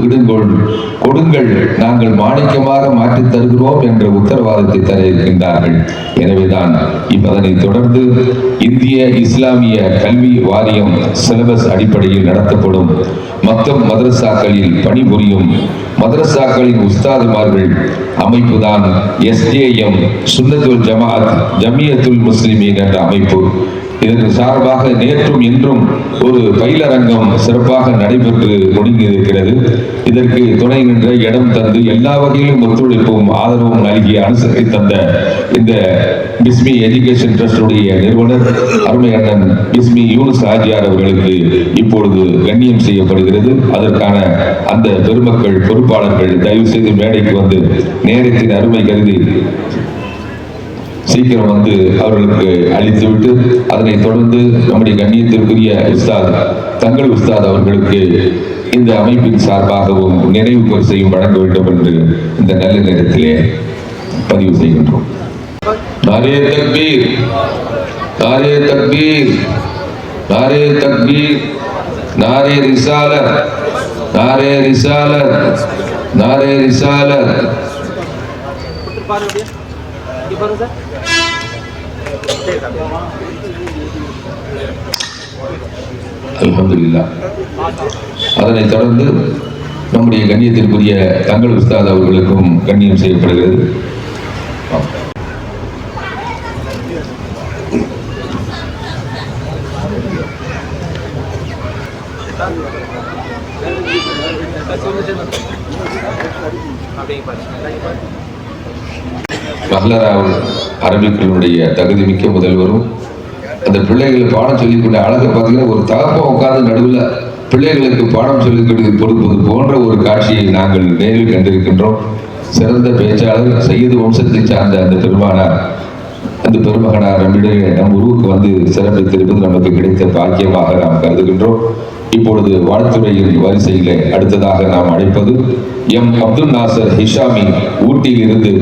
கொடுங்கள், நாங்கள் மாணிக்கமாக மாற்றித் தருகிறோம் என்ற உத்தரவாதத்தை தர இருக்கின்றார்கள். எனவேதான் அதனை தொடர்ந்து இந்திய இஸ்லாமிய கல்வி வாரியம் சிலபஸ் அடிப்படையில் நடத்தப்படும் மக்தப் மதரசாக்களில் பணிபுரியும் மதரசாக்களின் உஸ்தாதுமார்கள் அமைப்புதான் SJM சுன்னத்துல் ஜமாஅத் ஜமியத்துல் முஸ்லிமீன் என்ற அமைப்பு. இதற்கு சார்பாக நேற்றும் இன்றும் ஒரு பயிலரங்கம் சிறப்பாக நடைபெற்று முடிந்திருக்கிறது. இதற்கு துணை நின்ற இடம் தந்து எல்லா வகையிலும் ஒத்துழைப்பும் ஆதரவும் நல்கி அனுசரி தந்த இந்த பிஸ்மி எஜுகேஷன் ட்ரஸ்டுடைய நிறுவனர் அருமை அண்ணன் பிஸ்மி யூனுஸ் ஹாஜியார் அவர்களுக்கு இப்பொழுது கண்ணியம் செய்யப்படுகிறது. அதற்கான அந்த பெருமக்கள் பொறுப்பாளர்கள் தயவு செய்து மேடைக்கு வந்து நேரத்தின் அருமை கருதி சீக்கிரம் வந்து அவர்களுக்கு அளித்துவிட்டு அதனைத் தொடர்ந்து நம்முடைய கண்ணியத்திற்குரிய உஸ்தாத் தங்கள் உஸ்தாத் அவர்களுக்கு இந்த அமைப்பின் சார்பாகவும் நினைவு பரிசையும் வழங்க வேண்டும் என்று இந்த நல்ல நேரத்திலே பதிவு செய்கின்றோம். நாரே தக்பீர், நாரே தக்பீர், நாரே தக்பீர், நாரே ரிசாலத், நாரே ரிசாலத், நாரே ரிசாலத். அல்ஹம்துலில்லாஹ். அதனைத் தொடர்ந்து நம்முடைய கண்ணியத்திற்குரிய தங்கள் உஸ்தாத் அவர்களுக்கும் கண்ணியம் செய்யப்படுகிறது. மஹ்லரா அரபிக்களுடைய தகுதி மிக்க முதல்வரும் அந்த பிள்ளைகள் பாடம் சொல்லிக்கொண்ட அழகை பார்த்தீங்கன்னா ஒரு தகப்பம் உட்கார்ந்து நடுவில் பிள்ளைகளுக்கு பாடம் சொல்லிக் கொடுப்பது போன்ற ஒரு காட்சியை நாங்கள் நேரில் கண்டிருக்கின்றோம். சிறந்த பேச்சாளர் சையது வம்சத்தை சார்ந்த அந்த பெருமகனார் நம்மிடையே நம் உருவுக்கு வந்து சிறப்பித்திருப்பது நமக்கு கிடைத்த பாக்கியமாக நாம் கருதுகின்றோம். இப்பொழுது வாழ்த்துறையின் வரிசையிலே அடுத்ததாக நாம் அழைப்பது எம் அப்துல் நாசர் ஹிஷாமி ஊட்டியில் இருந்து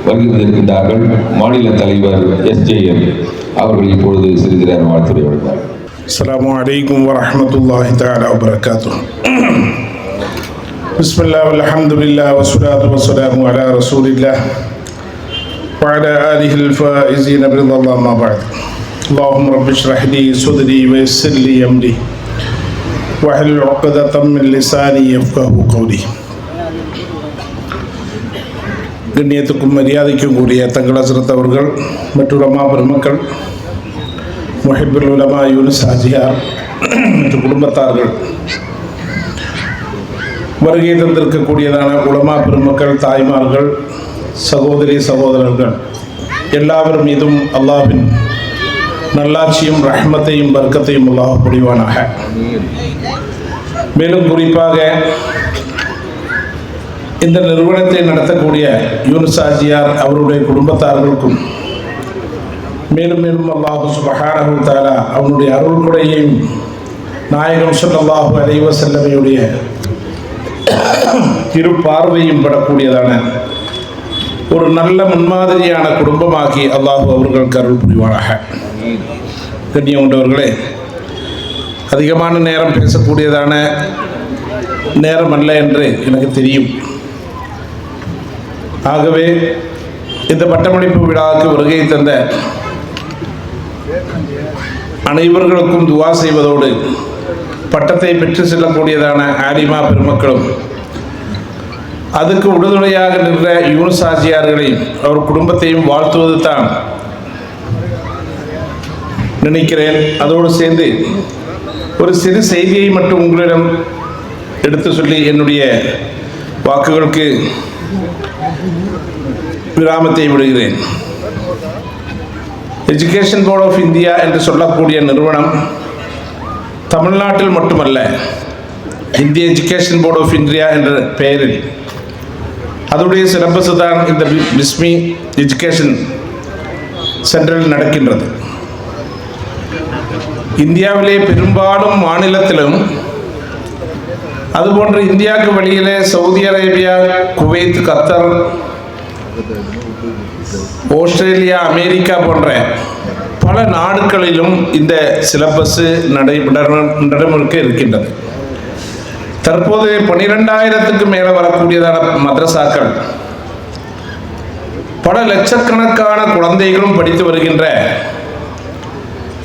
வருகின்றிருக்கின்றார்கள். மாநில தலைவர் SJM அவர்கள் இப்பொழுது சிறிது நேரம் வாழ்த்துறை வழங்குவார். அஸ்ஸலாமு அலைக்கும் வரஹ்மத்துல்லாஹி தஆலா வபரகாத்துஹு. பிஸ்மில்லாஹ் வல்ஹம்துலில்லாஹ் வஸ்ஸலாத்து வஸ்ஸலாமு அலா ரசூலில்லாஹ் வ அலா ஆலிஹில் ஃபாயிஸீன பிரில்லாஹ் மா பஅத். அல்லாஹும்ம ரப்பி இஷ்ரஹ் லி ஸத்ரி வ யஸ்ஸிர் லி அம்ரி வஹ்லுல் உக்ததம் மின் லிசானி யஃப்கஹு கௌலி. கண்ணியத்துக்கும் மரியாதைக்கும் கூடிய தங்கள் ஹஸ்ரத் அவர்கள் மற்றும் உலமா பெருமக்கள், முஹிப்புல் உலமா யூனுஸ் ஹாஜியார் மற்றும் குடும்பத்தார்கள், வருகை தந்திருக்கக்கூடியதான உலமா பெருமக்கள், தாய்மார்கள், சகோதரி சகோதரர்கள் எல்லாவர் மீதும் அல்லாஹ்வின் நல்லாட்சியும் ரஹ்மத்தையும் பர்க்கத்தையும் அல்லாஹ் புரிவானாக. மேலும் குறிப்பாக இந்த நிறுவனத்தை நடத்தக்கூடிய யூனுஸ் ஹாஜியார் அவருடைய குடும்பத்தார்களுக்கும் மேலும் மேலும் அல்லாஹ் சுப்ஹானஹு வ தஆலா அவனுடைய அருள் கொடையையும் நாயகம் ஸல்லல்லாஹு அலைஹி வஸல்லமுடைய இரு பார்வையும் படக்கூடியதான ஒரு நல்ல முன்மாதிரியான குடும்பமாகி அல்லாஹ் அவர்களுக்கு அருள் புரிவாராக. கண்ணியம் கொண்டவர்களே, அதிகமான நேரம் பேசக்கூடியதான நேரம் அல்ல என்று எனக்கு தெரியும். ஆகவே இந்த பட்டமளிப்பு விழாவுக்கு வருகை தந்த அனைவர்களுக்கும் துவா செய்வதோடு பட்டத்தை பெற்று செல்லக்கூடியதான ஆலிமா பெருமக்களும் அதுக்கு உறுதுணையாக நின்ற யூனுஸ் ஆஜியார்களையும் அவர் குடும்பத்தையும் வாழ்த்துவது தான் நினைக்கிறேன். அதோடு சேர்ந்து ஒரு சிறு செய்தியை மட்டும் உங்களிடம் எடுத்து சொல்லி என்னுடைய வாக்குகளுக்கு விராமத்தை விடுகிறேன். எஜுகேஷன் போர்ட் ஆஃப் இந்தியா என்று சொல்லக்கூடிய நிறுவனம் தமிழ்நாட்டில் மட்டுமல்ல, இந்திய எஜுகேஷன் போர்ட் ஆஃப் இந்தியா என்ற பெயரில் அதனுடைய சிலபஸ் தான் இந்த பிஸ்மி எஜுகேஷன் சென்டரில் நடக்கின்றது. இந்தியாவிலே பெரும்பாலும் மாநிலத்திலும், அதுபோன்று இந்தியாவுக்கு வெளியிலே சவுதி அரேபியா, குவைத், கத்தர், ஆஸ்திரேலியா, அமெரிக்கா போன்ற பல நாடுகளிலும் இந்த சிலபஸ் நடைமுறைக்கு இருக்கின்றது. தற்போது 12,000க்கு மேலே வரக்கூடியதான மദ്രസാக்கள், பல லட்சக்கணக்கான குழந்தைகளும் படித்து வருகின்ற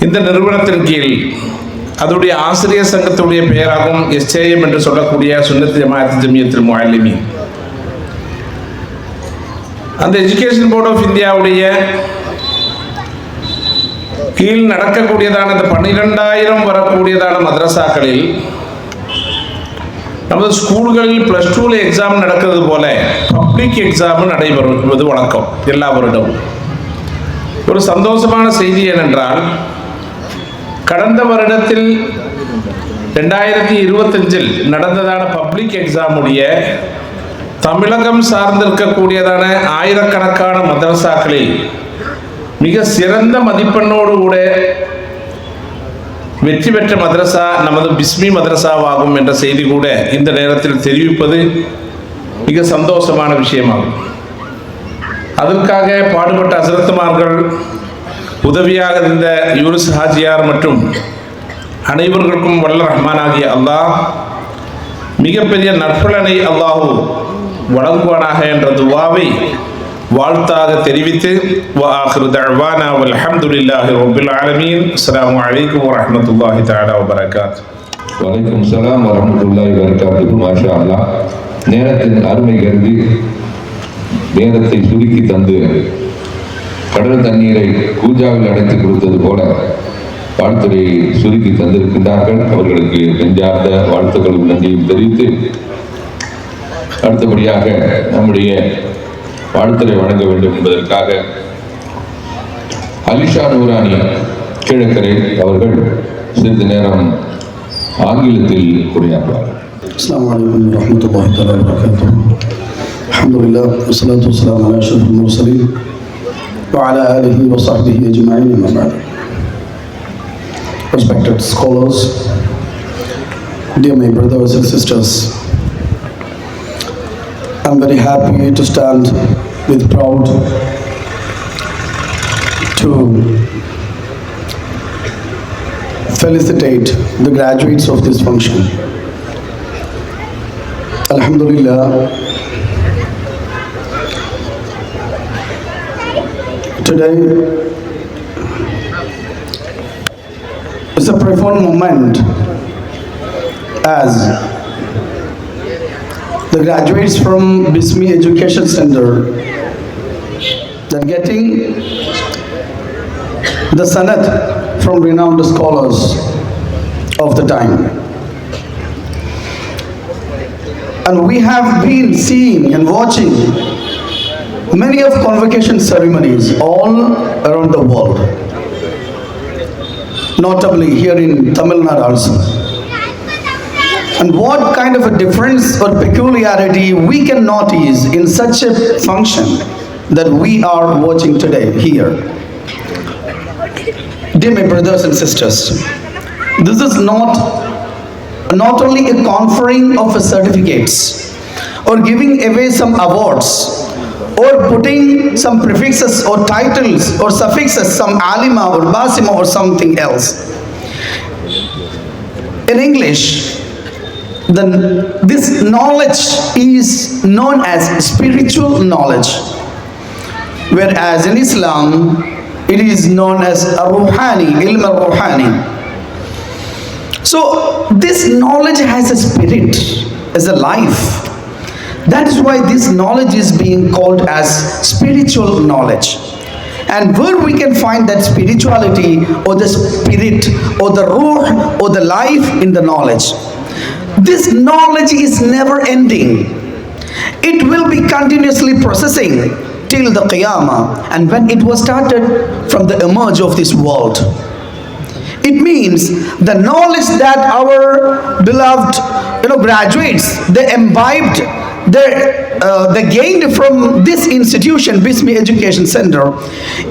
இந்த நிறுவனத்தின் கீழ் அதனுடைய ஆசிரியர் சங்கத்துடைய பெயராகும் SJM என்று சொல்லக்கூடிய சுன்னத் ஜமாஅத் ஜமியத்துல் முஅல்லிமீன். அந்த எஜுகேஷன் போர்ட் ஆஃப் இந்தியாவுடைய கீழ் நடக்கக்கூடியதான இந்த 12,000 வரக்கூடியதான மദ്രസാக்களில் நமது ஸ்கூல்களில் +2 எக்ஸாம் நடக்கிறது போல பப்ளிக் எக்ஸாம் நடைபெறுவது வழக்கம் எல்லா வருடமும். ஒரு சந்தோஷமான செய்தி என்னென்றால், கடந்த வருடத்தில் 2025 நடந்ததான பப்ளிக் எக்ஸாமுடைய தமிழகம் சார்ந்திருக்கக்கூடியதான ஆயிரக்கணக்கான மദ്രസാக்களில் மிக சிறந்த மதிப்பெண்ணோடு கூட வெற்றி பெற்ற மദ്രസா நமது பிஸ்மி மദ്രസാவாகும் என்ற செய்தி கூட இந்த நேரத்தில் தெரிவிப்பது மிக சந்தோஷமான விஷயமாகும். அதற்காக பாடுபட்ட ஹஸ்ரத்துமார்கள், உதவியாக இருந்த யூனுஸ் ஹாஜியார் மற்றும் அனைவர்களுக்கும் வல்ல ரஹ்மானாகிய அல்லாஹ் மிகப்பெரிய நற்பலனை அல்லாஹ் வழங்குவானாக என்ற துவாவை வாழ்த்தாக தெரிவித்து வஆகிரு தஅவானா வல்ஹம்துலில்லாஹி ரப்பில் ஆலமீன். அஸ்ஸலாமு அலைக்கும் வரஹ்மத்துல்லாஹி தஆலா வபரகாத்துஹு. வலைக்கும் சலாம் வரஹ்மத்துல்லாஹி வபரகாத்துஹு. மாஷா அல்லாஹ். நேரத்தின் அருமை கருதி நேரத்தை சுருக்கி தந்து கடல் தண்ணீரை கூஜாவில் அடைத்து கொடுத்தது போல வாழ்த்துறையை சுருக்கி தந்திருக்கின்றார்கள். அவர்களுக்கு நெஞ்சார்ந்த வாழ்த்துக்களும் நன்றியும் தெரிவித்து, அடுத்தபடியாக நம்முடைய வாழ்த்துறை வழங்க வேண்டும் என்பதற்காக அலிஷா நூரானி கிழக்கரை அவர்கள் சிறிது நேரம் ஆங்கிலத்தில் உரையாற்றுவார்கள். அஸ்ஸலாமு அலைக்கும் வரஹ்மத்துல்லாஹி தஆலா வபரகாத்துஹு. அல்ஹம்துலில்லாஹ் வஸ்ஸலாத்து வஸ்ஸலாமு அலா அஷ்ரஃபில் முர்ஸலீன் வ அலா ஆலிஹி வ ஸஹ்பிஹி அஜ்மஈன். அம்மா பஅத். Respected scholars, dear my brothers and sisters, I'm very happy to stand with proud to felicitate the graduates of this function. Alhamdulillah, today is a profound moment as the graduates from Bismi Education Center, they're getting the sanad from renowned scholars of the time. And we have been seeing and watching many of convocation ceremonies all around the world, notably here in Tamil Nadu also. And what kind of a difference or peculiarity we can notice in such a function that we are watching today here. Dear my brothers and sisters, this is not only a conferring of certificates or giving away some awards or putting some prefixes or titles or suffixes, some alima or basima or something else. In English, then this knowledge is known as spiritual knowledge, whereas in Islam it is known as ruhani, ilm al-ruhani. So this knowledge has a spirit, as a life. That is why this knowledge is being called as spiritual knowledge. And where we can find that spirituality or the spirit or the ruh or the life in the knowledge. This knowledge is never ending. It will be continuously processing till the Qiyamah, and when it was started from the emerge of this world. It means the knowledge that our beloved graduates, they imbibed, they gained from this institution, Bismi Education Center,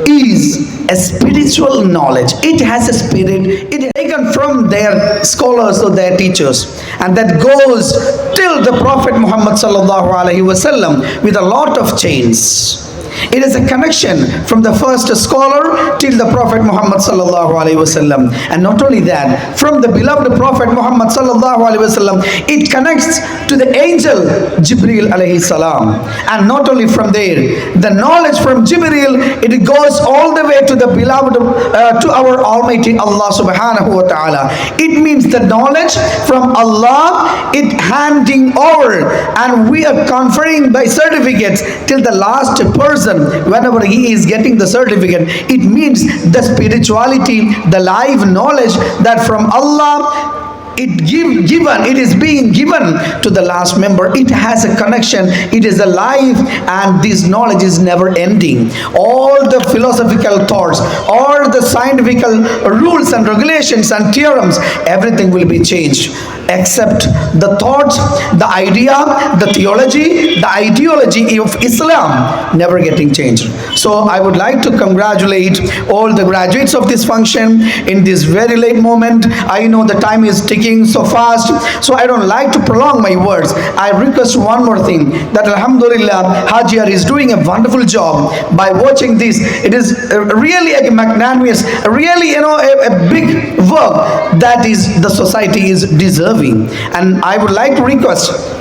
is a spiritual knowledge. It has a spirit. It is taken from their scholars or their teachers, and that goes till the Prophet Muhammad sallallahu alaihi wasallam with a lot of chains. It is a connection from the first scholar till the Prophet Muhammad sallallahu alaihi wasallam, and not only that, from the beloved Prophet Muhammad sallallahu alaihi wasallam, it connects to the angel Jibril alaihi salam, and not only from there, the knowledge from Jibril, it goes all the way to the beloved, to our Almighty Allah subhanahu wa ta'ala. It means the knowledge from Allah, it handing over, and we are conferring by certificates till the last person. Whenever he is getting the certificate, it means the spirituality, the live knowledge that from Allah it is being given to the last member. It has a connection, it is alive, and this knowledge is never ending. All the philosophical thoughts, all the scientific rules and regulations and theorems, everything will be changed, except the thoughts, the idea, the theology, the ideology of Islam never getting changed. So I would like to congratulate all the graduates of this function in this very late moment. I know the time is ticking so fast, so I don't like to prolong my words. I request one more thing, that Alhamdulillah, Hajiyar is doing a wonderful job by watching this. It is really a magnanimous, really a big work that is the society is deserving. And I would like to request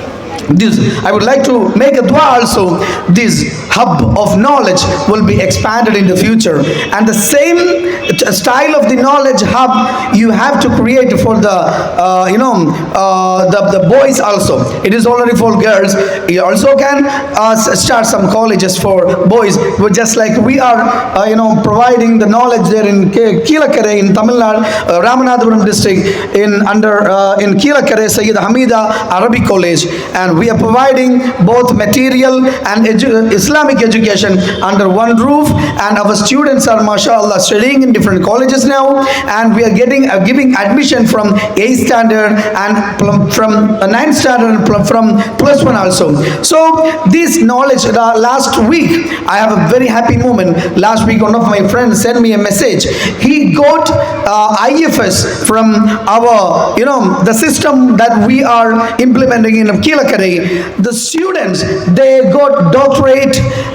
this, I would like to make a dua also. This hub of knowledge will be expanded in the future, and the same style of the knowledge hub you have to create for the the boys also. It is already for girls. You also can start some colleges for boys, just like we are providing the knowledge there in Keelakere in Tamil Nadu, Ramanathapuram district, in Keelakere Sayyid Hamida Arabic College, and we are providing both material and Islamic education under one roof, and our students are mashallah studying in different colleges now, and we are giving admission from 8th standard and from 9th standard and from +1 also. So this knowledge, last week I have a very happy moment. Last week one of my friends sent me a message. He got IFS from our the system that we are implementing in Keelakere. The students, they got doctorate,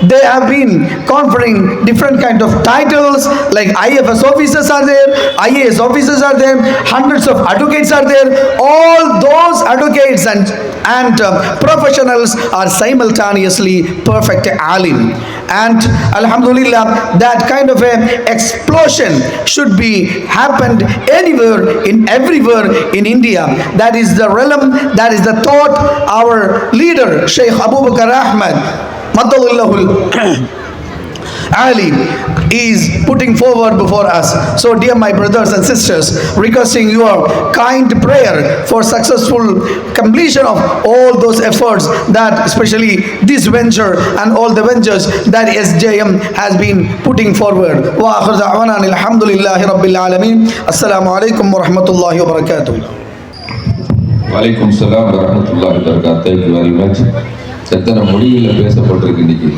they have been conferring different kind of titles, like IFS officers are there, IAS officers are there, hundreds of advocates are there. All those advocates and professionals are simultaneously perfect alim. And Alhamdulillah, that kind of an explosion should be happened anywhere, everywhere in India. That is the realm, that is the thought our leader Sheikh Abu Bakr Ahmad Madallahul Ali is putting forward before us. So dear my brothers and sisters, requesting your kind prayer for successful completion of all those efforts, that especially this venture and all the ventures that SJM has been putting forward. Wa akhir da'wana alhamdulillahi rabbil alameen. Assalamu alaikum wa rahmatullahi wa barakatuh. வலைக்கும் சலாம் வரஹ்மத்துல்லாஹி வபரகாத்துஹு. Thank you very much. எத்தனை மொழிகளில் பேசப்பட்டிருக்கு இன்னைக்கு?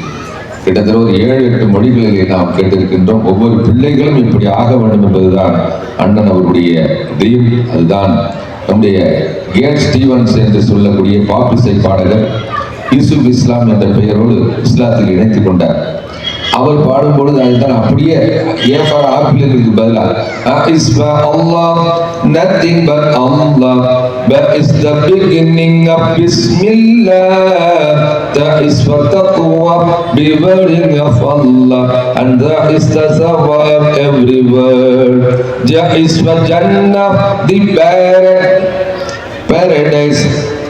கிட்டத்தட்ட ஒரு 7-8 மொழிகளிலே நாம் கேட்டிருக்கின்றோம். ஒவ்வொரு பிள்ளைகளும் இப்படி ஆக வேண்டும் என்பதுதான் அண்ணன் அவருடைய ட்ரீம். அதுதான் நம்முடைய கேட் ஸ்டீவன்ஸ் என்று சொல்லக்கூடிய பாப் இசை பாடகர் யூசுப் இஸ்லாம் என்ற பெயரோடு இஸ்லாத்தில் இணைத்துக் கொண்டார். அவர் பாடும்பொழுது அதுதான் அப்படியே ஏன் ஃபார் ஆப்பிளுக்கு பதிலாக is Allah nothing but Allah, but is the beginning of Bismillah, that is for taqwa, bewailing of Allah, and that is the sawab every word. That is for Jannah, the paradise.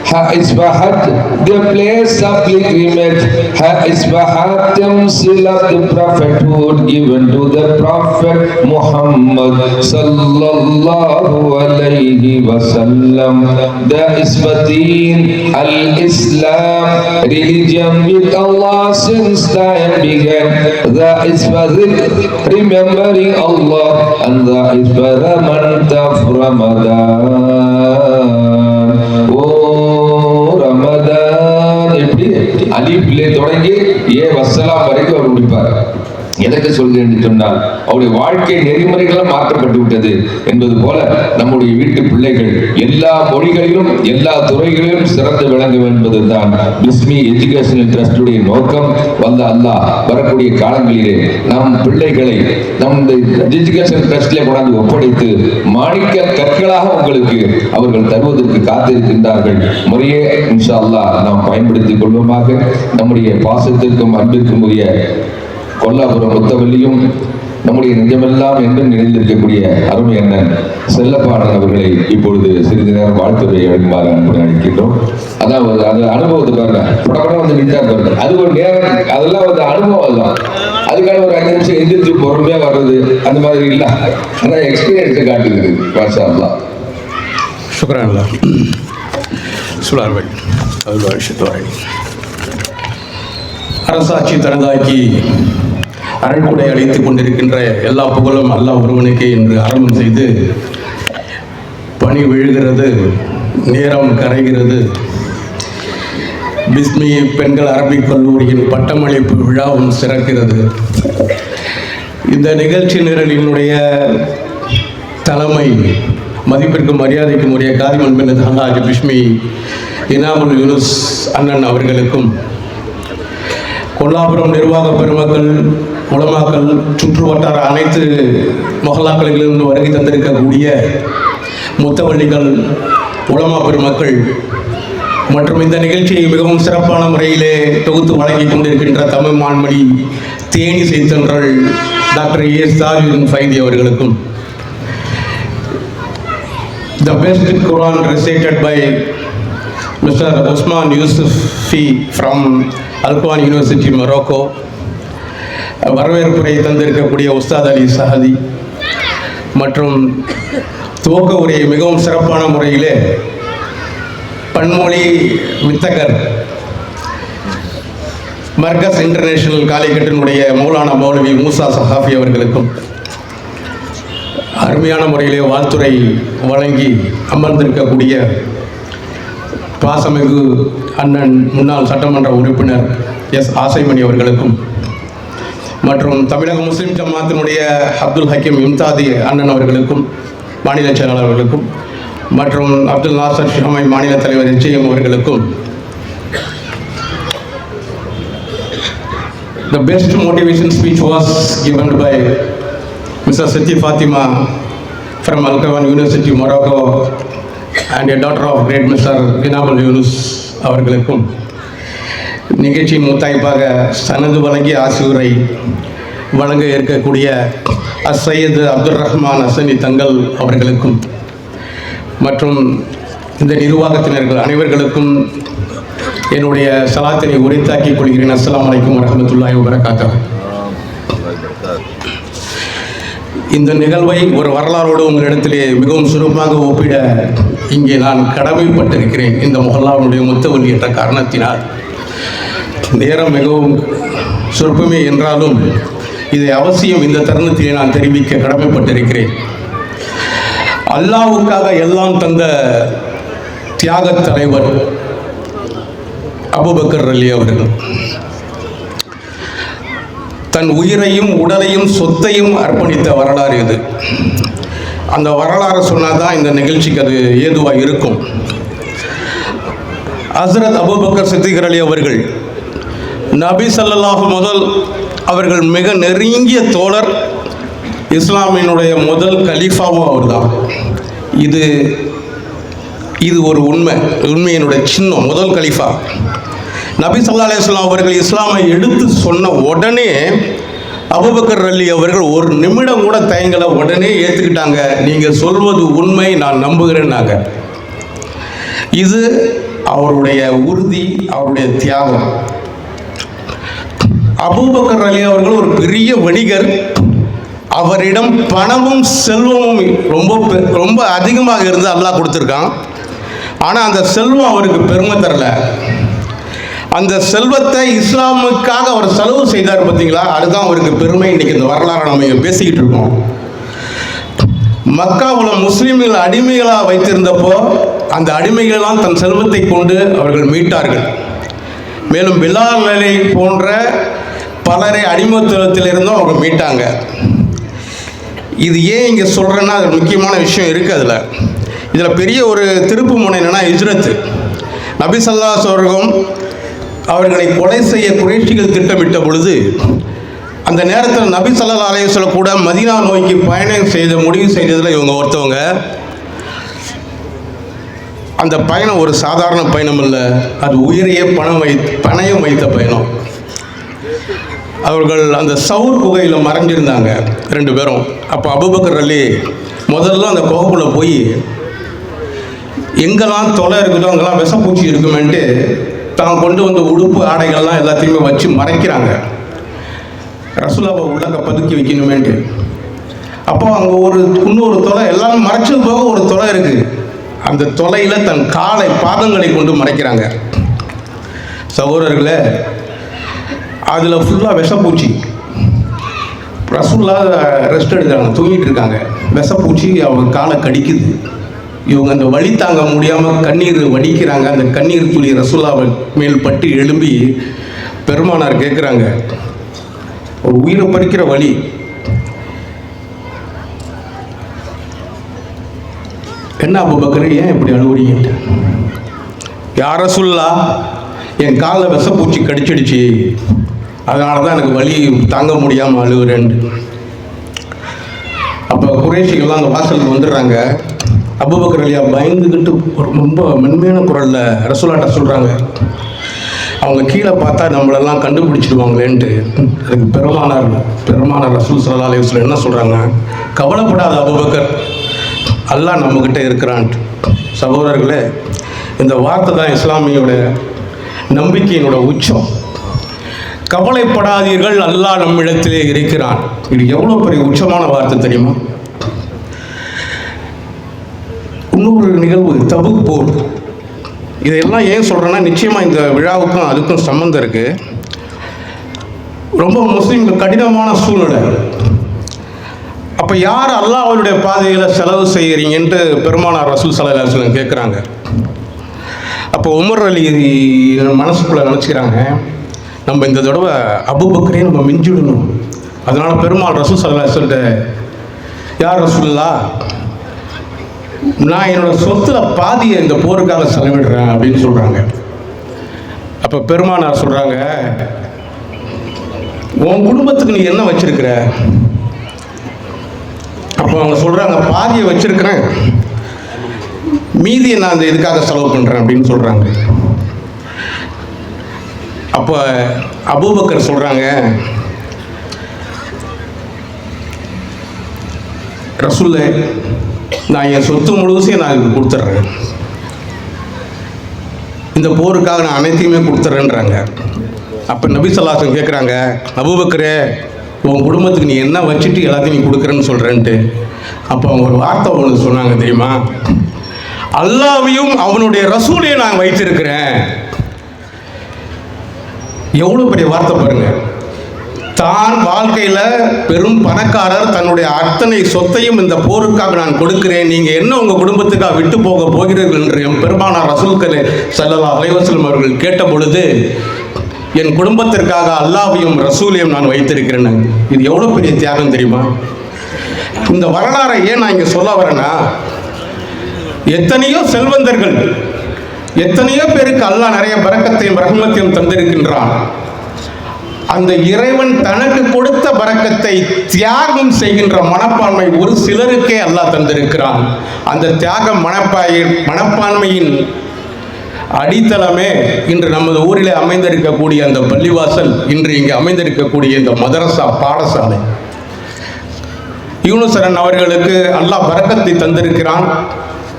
Ha isbahat, the place of pilgrimage. Ha isbahat, temsil of the prophethood given to the Prophet Muhammad sallallahu alayhi wasallam. The isbatin al-Islam, religion with Allah since time began. The isbatin, remembering Allah, and the isbatin month of Ramadan. Ramadan எப்படி அலிஃபிலே தொடங்கி வஸ்ஸலாம் வரைக்கும் அவர் முடிப்பார். எதற்கு சொல்கிறேன் என்று சொன்னால் அவருடைய வாழ்க்கை நெறிமுறைகளும் மாற்றப்பட்டு விட்டது என்பது போல நம்முடைய வீட்டு பிள்ளைகள் எல்லா மொழிகளிலும் எல்லா துறைகளிலும் சிறந்து விளங்க என்பதுதான் பிஸ்மி எஜுகேஷனல் ட்ரஸ்டுடைய நோக்கம். வந்த அல்லாஹ் வரக்கூடிய காலங்களிலே நம் பிள்ளைகளை நம் எஜுகேஷன் ட்ரஸ்டிலே கொண்டாந்து ஒப்படைத்து மாணிக்க கற்களாக உங்களுக்கு அவர்கள் தருவதற்கு காத்திருக்கின்றார்கள். முறையே இன்ஷா அல்லாஹ் நாம் பயன்படுத்திக் கொள்வோமாக. நம்முடைய பாசத்திற்கும் அன்பிற்கும் உரிய கொல்லாபுரம் முத்தவல்லியும் நம்முடைய நெஞ்சமெல்லாம் என்றும் நிறைந்திருக்கக்கூடிய அருமை அண்ணன் செல்லப்பாடன் அவர்களை இப்பொழுது சிறிது நேரம் வாழ்த்துறை வழங்குமாறு அன்புடன் அழைக்கின்றோம். அதான் அது அனுபவத்தை பாருங்க, படம் வந்து நின்றா பாருங்க, அது ஒரு நேரம், அதெல்லாம் ஒரு அனுபவம் தான். அதுக்கான ஒரு 5 நிமிஷம் எந்திரிச்சு பொறுமையா வர்றது அந்த மாதிரி இல்லை, அதான் எக்ஸ்பீரியன்ஸை காட்டுகிறது. மாஷா அல்லாஹ். சுக்ரான் அல்லாஹ். சுலார் பாய் அல்லாஹ் ஷித்வாய். அரசாட்சி தனதாக்கி அரண்குடை அழைத்துக் கொண்டிருக்கின்ற எல்லா புகழும் அல்லாஹ் ஒருவனுக்கே என்று ஆரம்பம் செய்து, பனி விழுகிறது, நேரம் கரைகிறது, பிஸ்மி பெண்கள் அரபிக் கல்லூரியின் பட்டமளிப்பு விழாவும் சிறக்கிறது. இந்த நிகழ்ச்சி நிரலினுடைய தலைமை மதிப்பிற்கும் மரியாதைக்கும் உரிய காதிமன் பின் ஹாஜி பிஸ்மி இனாமுல் யூனுஸ் அண்ணன் அவர்களுக்கும், கொல்லாபுரம் நிர்வாக பெருமக்கள், உலமாக்கள், சுற்று வட்டார அனைத்து மொஹல்லாக்களிலிருந்து வருகை தந்திருக்கக்கூடிய முத்தவள்ளிகள், உலமா பெருமக்கள் மற்றும் இந்த நிகழ்ச்சியை மிகவும் சிறப்பான முறையிலே தொகுத்து வழங்கிக் கொண்டிருக்கின்ற தமிழ் மான்மொழி தேனி செய்தன்றல் டாக்டர் தாஜுதீன் ஃபைதி அவர்களுக்கும், the best Quran recited by Mr. Osman Yousufi from Al-Quran University, Morocco, வரவேற்புரை தந்திருக்கக்கூடிய உஸ்தாத் அலி சஹதி மற்றும் துவக்க உரையை மிகவும் சிறப்பான முறையிலே பன்மொழி வித்தகர் மர்கஸ் இன்டர்நேஷனல் காலிக்கட்டினுடைய மௌலானா மௌலவி மூசா சஹாஃபி அவர்களுக்கும் அருமையான முறையிலே வாழ்த்துரை வழங்கி அமர்ந்திருக்கக்கூடிய பாசமிகு அண்ணன் முன்னாள் சட்டமன்ற உறுப்பினர் எஸ் ஆசைமணி அவர்களுக்கும் மற்றும் தமிழக முஸ்லிம் ஜமாத்தினுடைய அப்துல் ஹக்கீம் இம்தாதி அண்ணன் அவர்களுக்கும், மாநில செயலாளர் அவர்களுக்கும், மற்றும் அப்துல் நாசர் ஷஹமை மாநில தலைவர் HM அவர்களுக்கும், the best motivation speech was given by Mrs. Siti Fatima from Al-Quran University, Morocco, and a daughter of great Mr. Inamul Yunus அவர்களுக்கும், நிகழ்ச்சியின் முத்தாய்ப்பாக சனது வழங்கி ஆசியுரை வழங்க இருக்கக்கூடிய அசையது அப்துல் ரஹ்மான் அசனி தங்கள் அவர்களுக்கும் மற்றும் இந்த நிர்வாகத்தினர்கள் அனைவர்களுக்கும் என்னுடைய சலாத்தினை உரைத்தாக்கிக் கொள்கிறேன். அஸ்ஸலாமு அலைக்கும் வரஹ்மத்துல்லாஹி வபரகாத்துஹு. இந்த நிகழ்வை ஒரு வரலாறோடு உங்களிடத்திலே மிகவும் சுருக்கமாக ஒப்பிட இங்கே நான் கடமைப்பட்டிருக்கிறேன். இந்த மொஹல்லாவுடைய முத்தவல்லி என்ற காரணத்தினால் நேரம் மிகவும் சொற்பமே என்றாலும் இதை அவசியம் இந்த தருணத்திலே நான் தெரிவிக்க கடமைப்பட்டிருக்கிறேன். அல்லாஹ்வுக்காக எல்லாம் தந்த தியாகத் தலைவர் அபூபக்கர் அலி அவர்கள் தன் உயிரையும் உடலையும் சொத்தையும் அர்ப்பணித்த வரலாறு இது. அந்த வரலாறு சொன்னால் தான் இந்த நிகழ்ச்சிக்கு அது ஏதுவாக இருக்கும். ஹஸ்ரத் அபூபக்கர் சித்திக் அலி அவர்கள் நபி ஸல்லல்லாஹு முதல் அவர்கள் மிக நெருங்கிய தோழர், இஸ்லாமினுடைய முதல் கலீஃபாவும் அவர்தான். இது ஒரு உண்மையினுடைய சின்னம். முதல் கலீஃபா நபி ஸல்லல்லாஹு அலைஹி வஸல்லம் அவர்கள் இஸ்லாமை எடுத்து சொன்ன உடனே அபூபக்கர் அலி அவர்கள் ஒரு நிமிடம் கூட தயங்கலை, உடனே ஏற்றுக்கிட்டாங்க. நீங்கள் சொல்வது உண்மை, நான் நம்புகிறேன்னாங்க. இது அவருடைய உறுதி, அவருடைய தியாகம். அபூபக்கர் அலி அவர்கள் ஒரு பெரிய வணிகர். அவரிடம் பணமும் செல்வமும் ரொம்ப அதிகமாக இருந்து அல்லாஹ் கொடுத்துருக்கான். ஆனால் அந்த செல்வம் அவருக்கு பெருமை தரல. அந்த செல்வத்தை இஸ்லாமுக்காக அவர் செலவு செய்தார் பார்த்தீங்களா, அதுதான் அவருக்கு பெருமை. இன்னைக்கு இந்த வரலாறு நம்ம பேசிக்கிட்டு இருக்கோம். மக்காவில் முஸ்லீம்கள் அடிமைகளாக வைத்திருந்தப்போ அந்த அடிமைகளெல்லாம் தன் செல்வத்தை கொண்டு அவர்கள் மீட்டார்கள். மேலும் பிலால் அலி போன்ற பலரை அடிமைத்துவத்திலிருந்தும் அவங்க மீட்டாங்க. இது ஏன் இங்கே சொல்கிறேன்னா, அது முக்கியமான விஷயம் இருக்குது. இதில் பெரிய ஒரு திருப்பு முனை என்னென்னா ஹிஜ்ரத்து. நபி ஸல்லல்லாஹு அலைஹி வஸல்லம் அவர்களை கொலை செய்ய குறைஷிகள் திட்டமிட்ட பொழுது, அந்த நேரத்தில் நபி ஸல்லல்லாஹு அலைஹி வஸல்லம் கூட மதீனா நோக்கி பயணம் முடிவு செய்ததில் இவங்க ஒருத்தவங்க. அந்த பயணம் ஒரு சாதாரண பயணம் இல்லை, அது உயிரையே பணயம் வைத்த பயணம். அவர்கள் அந்த சவுர் குகையில் மறைஞ்சிருந்தாங்க 2 பேரும். அப்போ அபூபக்கர் அலி முதல்ல அந்த குகைக்குள்ளே போய் எங்கெல்லாம் தொலை இருக்குதோ அங்கெல்லாம் விஷப்பூச்சி இருக்குமென்ட்டு தான் கொண்டு வந்த உடுப்பு ஆடைகள்லாம் எல்லாத்தையுமே வச்சு மறைக்கிறாங்க. ரசூலாவை உள்ளக்க பதுக்கி வைக்கணுமேன்ட்டு. அப்போ அங்கே இன்னொரு தொலை, எல்லாம் மறைச்சது போக ஒரு தொலை இருக்குது. அந்த தொலையில் தன் பாதங்களை கொண்டு மறைக்கிறாங்க. சகோதரர்களே, அதில் ஃபுல்லாக விஷப்பூச்சி. ரசூல்லா ரெஸ்ட் எடுக்கிறாங்க, தூங்கிட்டு இருக்காங்க. விஷப்பூச்சி அவங்க காலை கடிக்குது. இவங்க அந்த வலி தாங்க முடியாமல் கண்ணீர் வடிக்கிறாங்க. அந்த கண்ணீர் துளி ரசூல்லாவை மேல் பட்டு எழும்பி பெருமானார் கேட்குறாங்க, ஒரு உயிரை பறிக்கிற வலி, என்ன அபூபக்கர் ஏன் இப்படி அழுவுறீங்க? யார் ரசூல்லா, என் காலில் விஷப்பூச்சி கடிச்சிடுச்சு, அதனால தான் எனக்கு வலி தாங்க முடியாமல் அழுகுறேன். அப்போ குறைஷிகள்லாம் அந்த வாசலுக்கு வந்துடுறாங்க. அபூபக்கர் அலியா பயந்துக்கிட்டு ரொம்ப மென்மையான குரலில் ரசூலாட்ட சொல்கிறாங்க, அவங்க கீழே பார்த்தா நம்மளெல்லாம் கண்டுபிடிச்சிடுவாங்களேன்ட்டு. அதுக்கு பெருமானார் ரசூல் ஸல்லல்லாஹு அலைஹி வஸல்லம் என்ன சொல்கிறாங்க, கவலைப்படாத அபூபக்கர், அல்லாஹ் நம்மக்கிட்ட இருக்கிறான்ட்டு. சகோதரர்களே, இந்த வார்த்தை தான் இஸ்லாமியோட நம்பிக்கையினோட உச்சம். கவலைப்படாதீர்கள், அல்லாஹ் நம்மிடத்திலே இருக்கிறான். இது எவ்வளோ பெரிய உச்சமான வார்த்தை தெரியுமா? இன்னொரு நிகழ்வு, தபுக் போர். இதெல்லாம் ஏன் சொல்கிறேன்னா, நிச்சயமாக இந்த விழாவுக்கும் அதுக்கும் சம்மந்தம் இருக்குது. ரொம்ப முஸ்லீம்கள் கடினமான சூழ்நிலை. அப்போ யார் அல்லாஹ்வுடைய பாதையில் செலவு செய்கிறீங்கன்ட்டு பெருமானார் ரசூல் ஸல்லல்லாஹு அலைஹி வஸல்லம் கேட்குறாங்க. அப்போ உமர் அலி மனசுக்குள்ளே நினச்சிக்கிறாங்க, நம்ம இந்த தடவை அபூபக்கரையும் நம்ம மிஞ்சிடணும். அதனால் பெருமாள் ரசூல் ஸல்லல்லாஹு அலைஹி வஸல்லம், யார் ரசூலுல்லா, நான் என்னோட சொத்துல பாதியை இந்த போருக்காக செலவிடுறேன் அப்படின்னு சொல்கிறாங்க. அப்போ பெருமானார் சொல்கிறாங்க, உன் குடும்பத்துக்கு நீ என்ன வச்சிருக்கிற? அப்போ அவங்க சொல்கிறாங்க, பாதியை வச்சிருக்கிறேன், மீதியை நான் இந்த இதுக்காக செலவு பண்ணுறேன் அப்படின்னு சொல்கிறாங்க. அப்போ அபூபக்கர் சொல்கிறாங்க, ரசூலே, நான் என் சொத்து முழுவதையும் நான் இதுக்கு கொடுத்துட்றேன், இந்த போருக்காக நான் அனைத்தையுமே கொடுத்துட்றேன்றாங்க. அப்போ நபி ஸல்லல்லாஹு அலைஹி வஸல்லம் கேட்குறாங்க, அபூபக்கரே, உன் குடும்பத்துக்கு நீ என்ன வச்சுட்டு எல்லாத்தையும் நீ கொடுக்குறேன்னு சொல்கிறேன்ட்டு. அப்போ அவங்க ஒரு வார்த்தை ஒன்று சொன்னாங்க தெரியுமா, அல்லாஹ்வையும் அவனுடைய ரசூலையும் நான் வைத்திருக்கிறேன். எவ்வளோ பெரிய வார்த்தை பாருங்க. தான் வாழ்க்கையில் பெரும் பணக்காரர், தன்னுடைய அத்தனை சொத்தையும் இந்த போருக்காக நான் கொடுக்கிறேன், நீங்கள் என்ன உங்கள் குடும்பத்துக்காக விட்டு போக போகிறீர்கள் என்று என் பெருமானார் ரசூல் ஸல்லல்லாஹு அலைஹி வஸல்லம் அவர்கள் கேட்ட பொழுது, என் குடும்பத்திற்காக அல்லாஹ்வையும் ரசூலையும் நான் வைத்திருக்கிறேன். இது எவ்வளோ பெரிய தியாகம் தெரியுமா? இந்த வரலாறை ஏன் நான் இங்கே சொல்ல வரேன்னா, எத்தனையோ செல்வந்தர்கள் எத்தனையோ பேருக்கு அல்லாஹ் நிறைய பரக்கத்தையும் ரஹ்மத்தையும் தந்திருக்கின்றான். அந்த இறைவன் தனக்கு கொடுத்த பரக்கத்தை தியாகம் செய்கின்ற மனப்பான்மை ஒரு சிலருக்கே அல்லாஹ் தந்திருக்கிறான். அந்த தியாக மனப்பான்மையின் அடித்தளமே இன்று நமது ஊரிலே அமைந்திருக்கக்கூடிய அந்த பள்ளிவாசல், இன்று இங்கே அமைந்திருக்கக்கூடிய இந்த மதரசா பாடசாலை. யூனுசரன் அவர்களுக்கு அல்லாஹ் பரக்கத்தை தந்திருக்கிறான்.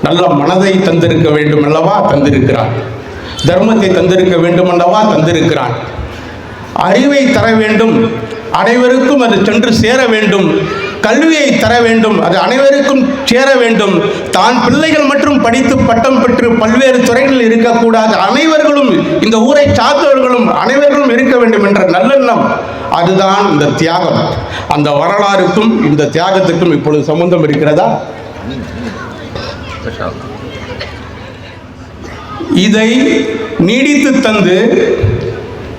நல்ல மனதை தந்திருக்க வேண்டும் அல்லவா, தந்திருக்கிறான். தர்மத்தை தந்திருக்க வேண்டும் அல்லவா, தந்திருக்கிறான். அறிவை தர வேண்டும், அனைவருக்கும் அது சென்று சேர வேண்டும். கல்வியை தர வேண்டும், அது அனைவருக்கும் சேர வேண்டும். தான் பிள்ளைகள் மற்றும் படித்து பட்டம் பெற்று பல்வேறு துறைகளில் இருக்கக்கூடாது, அனைவர்களும் இந்த ஊரை சார்ந்தவர்களும் அனைவர்களும் இருக்க வேண்டும் என்ற நல்லெண்ணம், அதுதான் இந்த தியாகம். அந்த வரலாறுக்கும் இந்த தியாகத்துக்கும் இப்பொழுது சம்பந்தம் இருக்கிறதா? இதை நீடித்து தந்து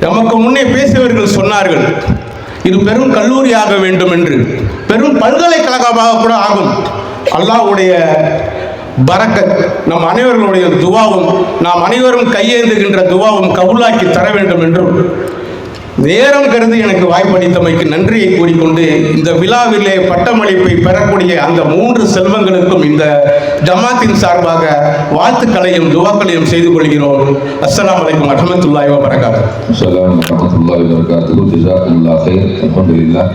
நமக்கு முன்னே பேசியவர்கள் சொன்னார்கள், இது பெரும் கல்லூரியாக வேண்டும் என்று, பெரும் பல்கலைக்கழகமாக கூட ஆகும். அல்லாஹ்வுடைய பரக்கத் நம் அனைவர்களுடைய துவாவும், நாம் அனைவரும் கையேந்துகின்ற துவாவும் கபூலாக்கி தர வேண்டும் என்றும் நேரம் கருதி எனக்கு வாய்ப்பளித்தமைக்கு நன்றியை கூறிக்கொண்டு, இந்த விழாவிலே பட்டமளிப்பை பெறக்கூடிய அந்த 3 செல்வங்களுக்கும் இந்த ஜமாத்தின் சார்பாக வாழ்த்துக்களையும் துவாக்களையும் செய்து கொள்கிறோம். அஸ்ஸலாமு அலைக்கும் வரஹ்மத்துல்லாஹி வபரகாத்துஹு. அஸ்ஸலாமு அலைக்கும் வரஹ்மத்துல்லாஹி வபரகாத்துஹு. ஜஸாக்கல்லாஹு கைர். அல்ஹம்துலில்லாஹ்.